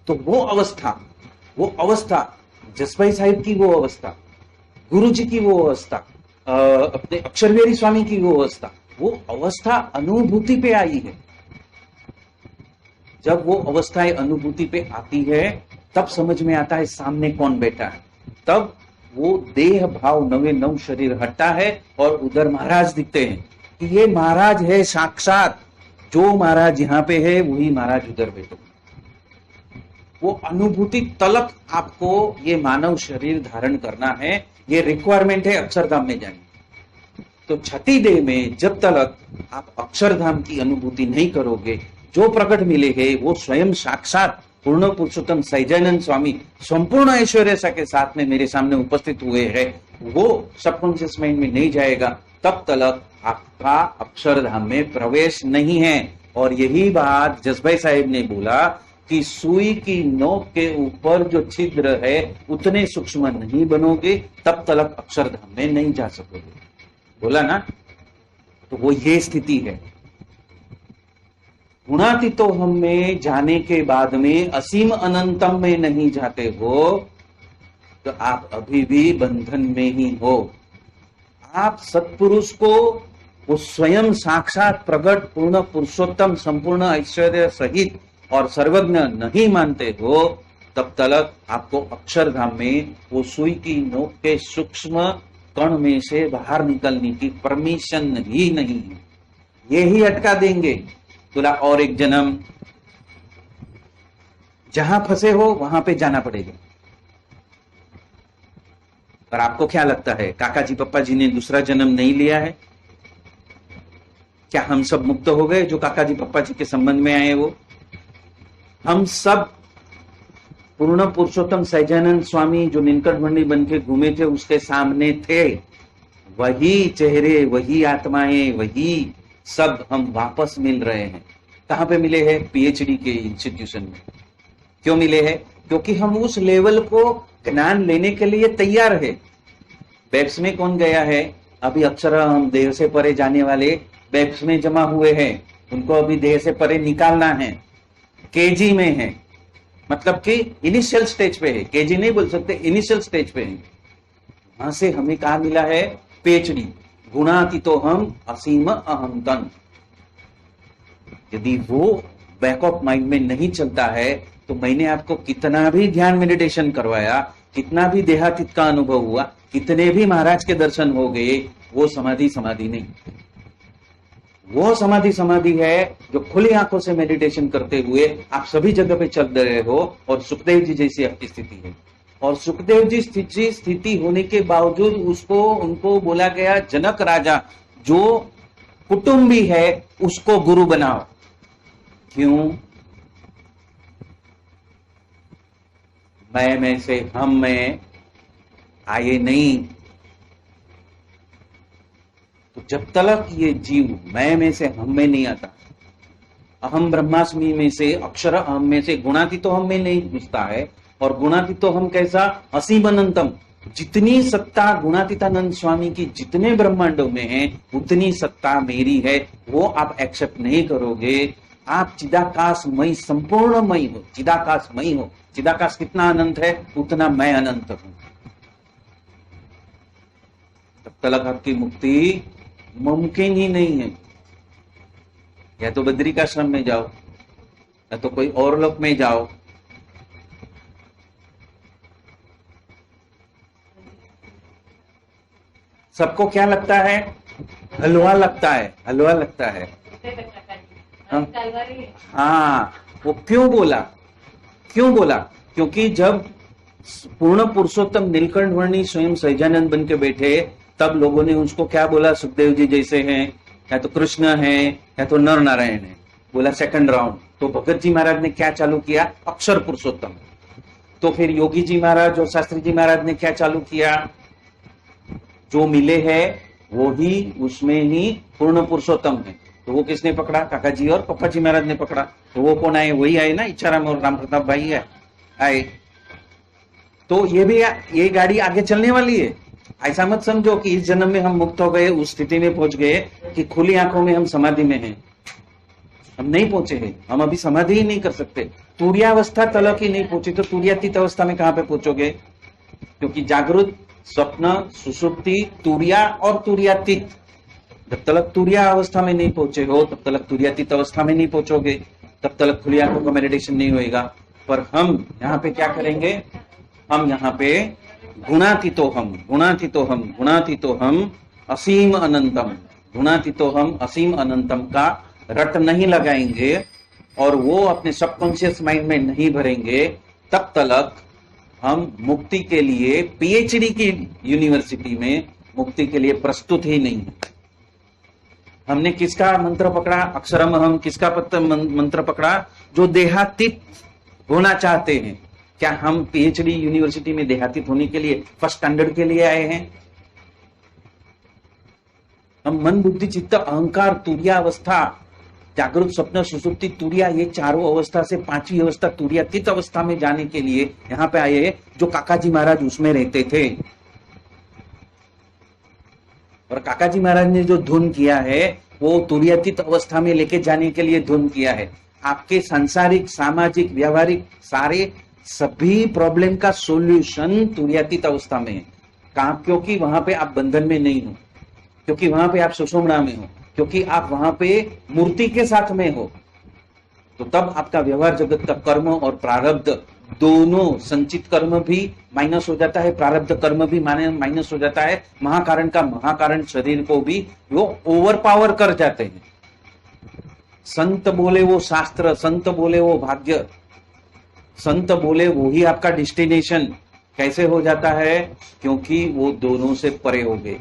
S2: तो वो अवस्था जसभाई साहिब की वो अवस्था, गुरु जी की वो अवस्था, अपने अक्षरवेरी स्वामी की वो अवस्था अनुभूति पे आई है। जब वो अवस्थाएं अनुभूति पे आती है तब समझ में आता है सामने कौन बैठा है। तब वो देह भाव नवे नव शरीर हटता है और उधर महाराज दिखते हैं कि ये महाराज है साक्षात, जो महाराज यहां पे है वही महाराज उधर बैठे। वो अनुभूति तलक आपको ये मानव शरीर धारण करना है, ये रिक्वायरमेंट है अक्षरधाम में जाने। तो छठी देह में जब तक आप अक्षरधाम की अनुभूति नहीं करोगे, जो प्रकट मिलेंगे वो स्वयं साक्षात पूर्ण पुरुषोत्तम सहजानंद स्वामी संपूर्ण ऐश्वर्य के साथ में मेरे सामने उपस्थित हुए हैं, वो सबकॉन्शियस माइंड में नहीं जाएगा, तब तक आपका अक्षरधाम में प्रवेश नहीं है। और यही बात जसभाई साहिब ने बोला कि सुई की नोक के ऊपर जो छिद्र है उतने सूक्ष्म नहीं बनोगे, तब तक अक्षरधाम में नहीं जा सकोगे। बोला ना? तो वो ये स्थिति है। गुणातीतो हम में जाने के बाद में असीम अनंतम में नहीं जाते हो तो आप अभी भी बंधन में ही हो। आप सत्पुरुष को वो स्वयं साक्षात प्रगट पूर्ण पुरुषोत्तम संपूर्ण ऐश्वर्य सहित और सर्वज्ञ नहीं मानते हो, तब तक आपको अक्षरधाम में वो सुई की नोक के सूक्ष्म कण में से बाहर निकलने की परमिशन ही नहीं है। ये ही अटका देंगे। तुला और एक जन्म, जहां फंसे हो वहां पे जाना पड़ेगा। पर आपको क्या लगता है काका जी पप्पा जी ने दूसरा जन्म नहीं लिया है? क्या हम सब मुक्त हो गए जो काका जी पप्पा जी के संबंध में आए? वो हम सब पूर्ण पुरुषोत्तम सहजानंद स्वामी जो नीलकंठ मंडी बन के घूमे थे उसके सामने थे, वही चेहरे, वही आत्माएं, वही सब हम वापस मिल रहे हैं। कहां पे मिले हैं? पीएचडी के इंस्टीट्यूशन में। क्यों मिले हैं? क्योंकि हम उस लेवल को ज्ञान लेने के लिए तैयार है। बैप्स में कौन गया है? अभी अक्षर हम देह से परे जाने वाले बैप्स में जमा हुए हैं, उनको अभी देह से परे निकालना है। केजी में है, मतलब कि इनिशियल स्टेज पे है, केजी नहीं बोल सकते, इनिशियल स्टेज पे है। वहां से हमें कहा मिला है? पीएचडी, गुणातीतो हम असीम अहम तन। यदि वो बैक ऑफ माइंड में नहीं चलता है तो मैंने आपको कितना भी ध्यान मेडिटेशन करवाया, कितना भी देहातीत का अनुभव हुआ, कितने भी महाराज के दर्शन हो गए, वो समाधि नहीं। वो समाधि है जो खुली आंखों से मेडिटेशन करते हुए आप सभी जगह पे चल रहे हो और सुखदेव जी जैसी आपकी स्थिति है। और सुखदेव जी स्थिति होने के बावजूद उनको बोला गया जनक राजा जो कुटुंबी है उसको गुरु बनाओ। क्यों? मैं में से हम में आए नहीं। तो जब तक ये जीव मैं में से हम में नहीं आता, अहम ब्रह्मास्मि में से, अक्षर अहम में से गुणातीतो हम में नहीं घुसता है। और गुणातीतो हम कैसा? असीम अनंतम। जितनी सत्ता गुणातीतानंद स्वामी की जितने ब्रह्मांडों में है उतनी सत्ता मेरी है, वो आप एक्सेप्ट नहीं करोगे। आप चिदाकाशमयी संपूर्णमयी हो, चिदाकाशमयी हो। चिदाकाश कितना अनंत है उतना मैं अनंत हूं। तब तक आपकी मुक्ति मुमकिन ही नहीं है। या तो बद्रिकाश्रम में जाओ या तो कोई और लोक में जाओ। सबको क्या लगता है? हलवा लगता है, हलवा लगता है। हाँ, हाँ, वो क्यों बोला? क्यों बोला? क्योंकि जब पूर्ण पुरुषोत्तम नीलकंठ वर्णी स्वयं सहजानंद बन के बैठे, तब लोगों ने उसको क्या बोला? सुखदेव जी जैसे हैं, या तो कृष्ण है, या तो नर नारायण है। बोला सेकंड राउंड। तो भगत जी महाराज ने क्या चालू किया? अक्षर पुरुषोत्तम। तो फिर योगी जी महाराज और शास्त्री जी महाराज ने क्या चालू किया? जो मिले है वो ही, उसमें ही पूर्ण पुरुषोत्तम है। तो वो किसने पकड़ा? काका जी और पप्पा जी महाराज ने पकड़ा। तो वो कौन आए? वही आए ना, इच्छाराम और राम प्रताप भाई है आए। तो ये गाड़ी आगे चलने वाली है। ऐसा मत समझो कि इस जन्म में हम मुक्त हो गए, उस स्थिति में पहुंच गए कि खुली आंखों में हम समाधि में हैं। हम नहीं पहुंचे हैं, हम अभी समाधि ही नहीं कर सकते। तुर्यावस्था तलक ही नहीं पहुंचे तो तुर्यातीत अवस्था में कहां पे पहुंचोगे? क्योंकि जागृत, स्वप्न, सुषुप्ति, तुर्या और तुर्यातीत, जब तक तुर्या अवस्था में नहीं पहुंचे हो तब तक तुर्यातीत अवस्था में नहीं पहुंचोगे, तब तक खुली आंखों का मेडिटेशन नहीं होएगा। पर हम यहाँ पे क्या करेंगे? हम यहाँ पे गुणातीतोहम, गुणातीतोहम, गुणातीतोहम असीम अनंतम, गुणातीतोहम असीम अनंतम का रट नहीं लगाएंगे और वो अपने सबकॉन्शियस माइंड में नहीं भरेंगे, तब तक हम मुक्ति के लिए पीएचडी की यूनिवर्सिटी में मुक्ति के लिए प्रस्तुत ही नहीं है। हमने किसका मंत्र पकड़ा? अक्षरम हम। किसका मंत्र पकड़ा? जो देहातीत होना चाहते हैं। क्या हम पीएचडी यूनिवर्सिटी में देहातीत होने के लिए फर्स्ट स्टैंडर्ड के लिए आए हैं? हम मन, बुद्धि, चित्त, अहंकार, तुर्या अवस्था, जागृत, स्वप्न, सुषुप्ति, तुर्या, ये चारों अवस्था से पांचवी अवस्था तुर्यातीत अवस्था में जाने के लिए यहाँ पे आए हैं। जो काका जी महाराज उसमें रहते थे, और काका जी महाराज ने जो धुन किया है वो तुर्यातीत अवस्था में लेके जाने के लिए धुन किया है। आपके सांसारिक, सामाजिक, व्यवहारिक सारे सभी प्रॉब्लम का सॉल्यूशन तुर्यातीत अवस्था में है। कहां? क्योंकि वहां पे आप बंधन में नहीं हो, क्योंकि वहां पे आप सुषुम्ना में हो, क्योंकि आप वहां पे मूर्ति के साथ में हो। तो तब आपका व्यवहार जगत का कर्म और प्रारब्ध दोनों, संचित कर्म भी माइनस हो जाता है, प्रारब्ध कर्म भी माइनस हो जाता है। महाकारण का महाकारण शरीर को भी वो ओवर पावर कर जाते हैं। संत बोले वो शास्त्र, संत बोले वो भाग्य, संत बोले वो ही आपका डेस्टिनेशन। कैसे हो जाता है? क्योंकि वो दोनों से परे हो गए,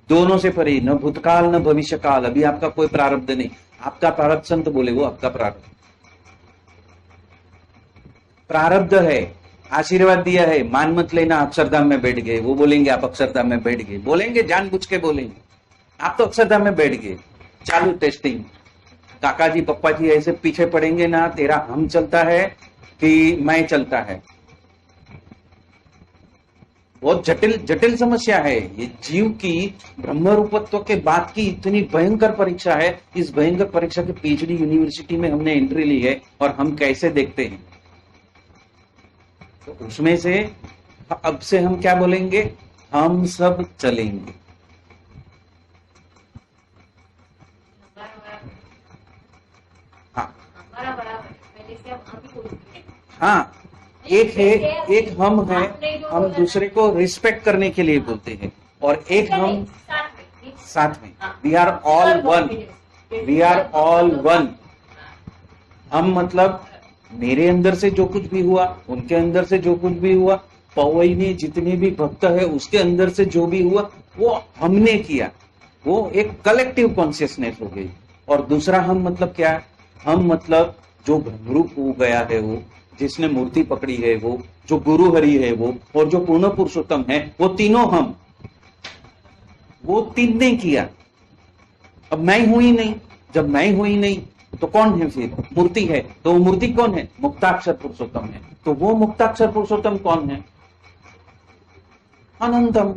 S2: दोनों से परे। न भूतकाल न भविष्य काल, अभी आपका कोई प्रारब्ध नहीं। आपका प्रारब्ध, संत बोले वो आपका प्रारब्ध, प्रारब्ध है। आशीर्वाद दिया है, मान मत लेना, अक्षरधाम में बैठ गए। वो बोलेंगे आप अक्षरधाम में बैठ गए, बोलेंगे जानबूझ के बोलेंगे आप तो अक्षरधाम में बैठ गए। चालू टेस्टिंग। काका जी पप्पा जी ऐसे पीछे पड़ेंगे ना, तेरा हम चलता है कि मैं चलता है। बहुत जटिल जटिल समस्या है ये। जीव की ब्रह्म रूपत्व के बाद की इतनी भयंकर परीक्षा है। इस भयंकर परीक्षा के पीएचडी यूनिवर्सिटी में हमने एंट्री ली है और हम कैसे देखते हैं? तो उसमें से अब से हम क्या बोलेंगे? हम सब चलेंगे। हाँ हाँ, एक है, एक हम है, हम दूसरे को रिस्पेक्ट करने के लिए बोलते हैं, और एक हम साथ में। We are all one, we are all one. हम मतलब मेरे अंदर से जो कुछ भी हुआ, उनके अंदर से जो कुछ भी हुआ, पवई में जितने भी भक्त है उसके अंदर से जो भी हुआ वो हमने किया। वो एक कलेक्टिव कॉन्शियसनेस हो गई। और दूसरा हम मतलब क्या? हम मतलब जो ब्रह्मरूप हो गया है, वो जिसने मूर्ति पकड़ी है, वो जो गुरु हरि है, वो और जो पूर्ण पुरुषोत्तम है, वो तीनों हम, वो तीन ने किया। अब मैं हूं ही नहीं। जब मैं हूं ही नहीं तो कौन है फिर? मूर्ति है। तो वो मूर्ति कौन है? मुक्ताक्षर पुरुषोत्तम है। तो वो मुक्ताक्षर पुरुषोत्तम कौन है? अनंतम।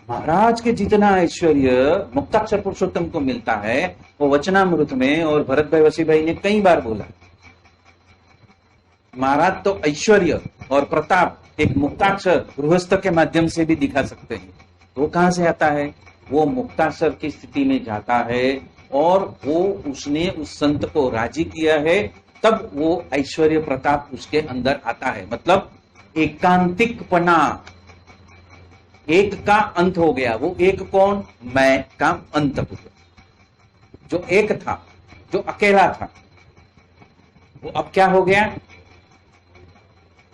S2: महाराज के जितना ऐश्वर्य मुक्ताक्षर पुरुषोत्तम को मिलता है वो वचनामृत में और भरत भाई वसी भाई ने कई बार बोला। महाराज तो ऐश्वर्य और प्रताप एक मुक्ताक्षर गृहस्थ के माध्यम से भी दिखा सकते हैं। वो कहां से आता है? वो मुक्ताक्षर की स्थिति में जाता है और वो उसने उस संत को राजी किया है, तब वो ऐश्वर्य प्रताप उसके अंदर आता है। मतलब एकांतिकपना, एक का अंत हो गया। वो एक कौन? मैं का अंत हो गया। जो एक था, जो अकेला था, वो अब क्या हो गया?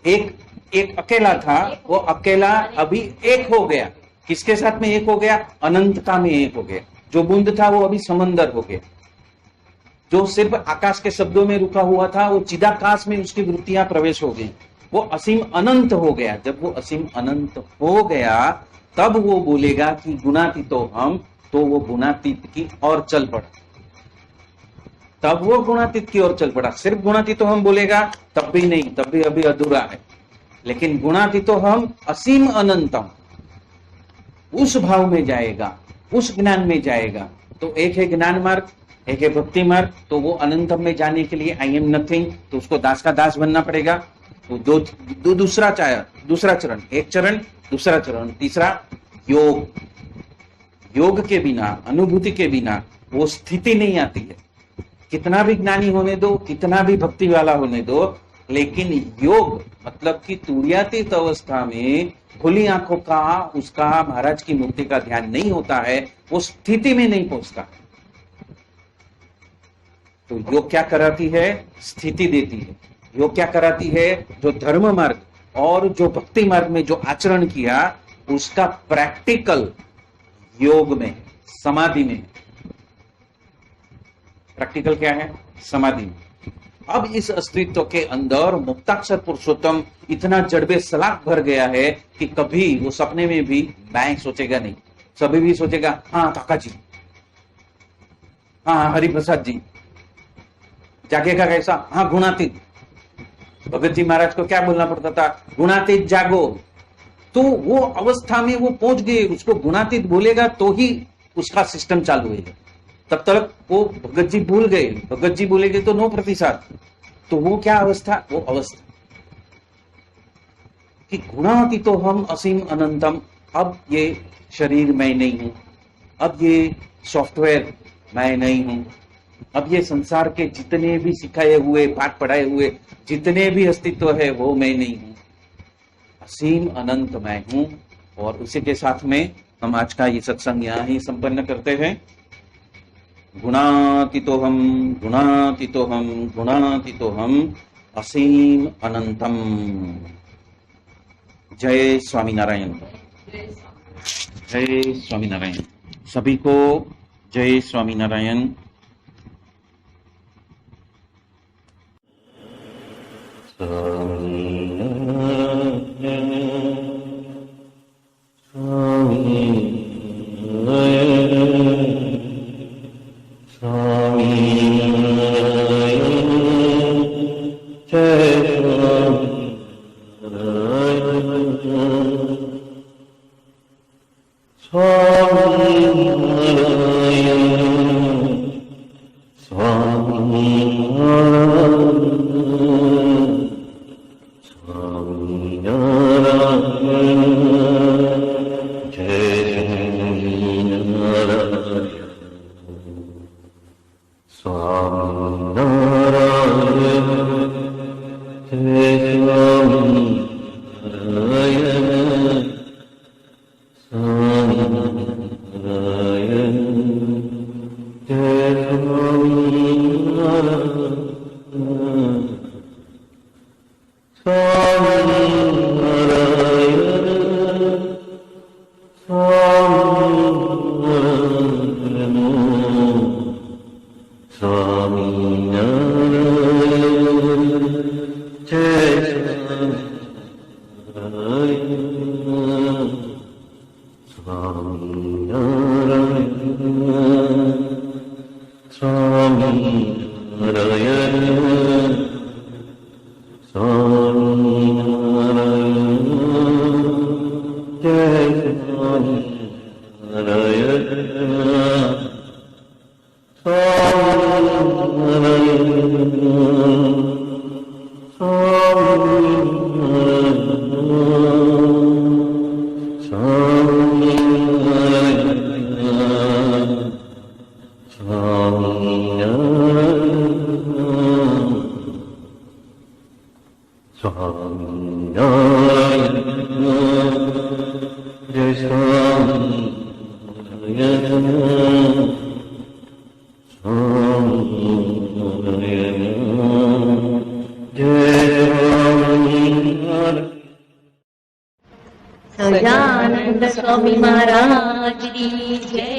S2: एक अकेला था, वो अकेला अभी एक हो गया। किसके साथ में एक हो गया? अनंतता में एक हो गया। जो बूंद था वो अभी समंदर हो गया। जो सिर्फ आकाश के शब्दों में रुका हुआ था, वो चिदाकाश में उसकी वृत्तियां प्रवेश हो गई। वो असीम अनंत हो गया। जब वो असीम अनंत हो गया, तब वो बोलेगा कि गुणातीतो हम, तो वो गुणातीत की ओर चल पड़ा। तब वो गुणातीत की ओर चल पड़ा। सिर्फ गुणातीतो हम बोलेगा तब भी नहीं, तब भी अभी अधूरा है। लेकिन गुणातीतो हम असीम अनंतम, उस भाव में जाएगा, उस ज्ञान में जाएगा। तो एक है ज्ञान मार्ग, एक है भक्ति मार्ग। तो वो अनंतम में जाने के लिए आई एम नथिंग, तो उसको दास का दास बनना पड़ेगा। तो दूसरा चरण, एक चरण, दूसरा चरण, तीसरा योग। योग के बिना, अनुभूति के बिना वो स्थिति नहीं आती है। कितना भी ज्ञानी होने दो, कितना भी भक्ति वाला होने दो, लेकिन योग मतलब कि तुर्यातीत अवस्था में खुली आंखों का उसका महाराज की मूर्ति का ध्यान नहीं होता है, वो स्थिति में नहीं पहुंचता। तो योग क्या कराती है? स्थिति देती है। योग क्या कराती है? जो धर्म मार्ग और जो भक्ति मार्ग में जो आचरण किया, उसका प्रैक्टिकल योग में, समाधि में। प्रैक्टिकल क्या है? समाधि में। अब इस अस्तित्व के अंदर मुक्ताक्षर पुरुषोत्तम इतना जड़बे सलाख भर गया है कि कभी वो सपने में भी मैं सोचेगा नहीं। सभी भी सोचेगा हाँ काका जी, हाँ हरिप्रसाद जी। जागेगा कैसा? हाँ गुणातीत। भगत जी महाराज को क्या बोलना पड़ता था? गुणातीत जागो। तो वो अवस्था में वो पहुंच गए, उसको गुणातीत बोलेगा तो ही उसका सिस्टम चालू है। तब तक वो भगत जी भूल गए, भगत जी बोलेंगे तो 9%। तो वो क्या अवस्था? वो अवस्था कि गुणातीतो हम असीम अनंतम। अब ये शरीर मैं नहीं हूं, अब ये सॉफ्टवेयर मैं नहीं हूं, अब ये संसार के जितने भी सिखाए हुए, पाठ पढ़ाए हुए जितने भी अस्तित्व है, वो मैं नहीं हूं, असीम अनंत मैं हूं। और उसी के साथ में हम आज का ये सत्संग यहां ही संपन्न करते हैं। गुणातीतोहम, गुणातीतोहम, गुणातीतोहम, असीम अनंतम। जय स्वामीनारायण, जय स्वामीनारायण। सभी को जय स्वामीनारायण।
S3: Jai
S1: સહજાનંદ સ્વામી મહારાજ કી જય.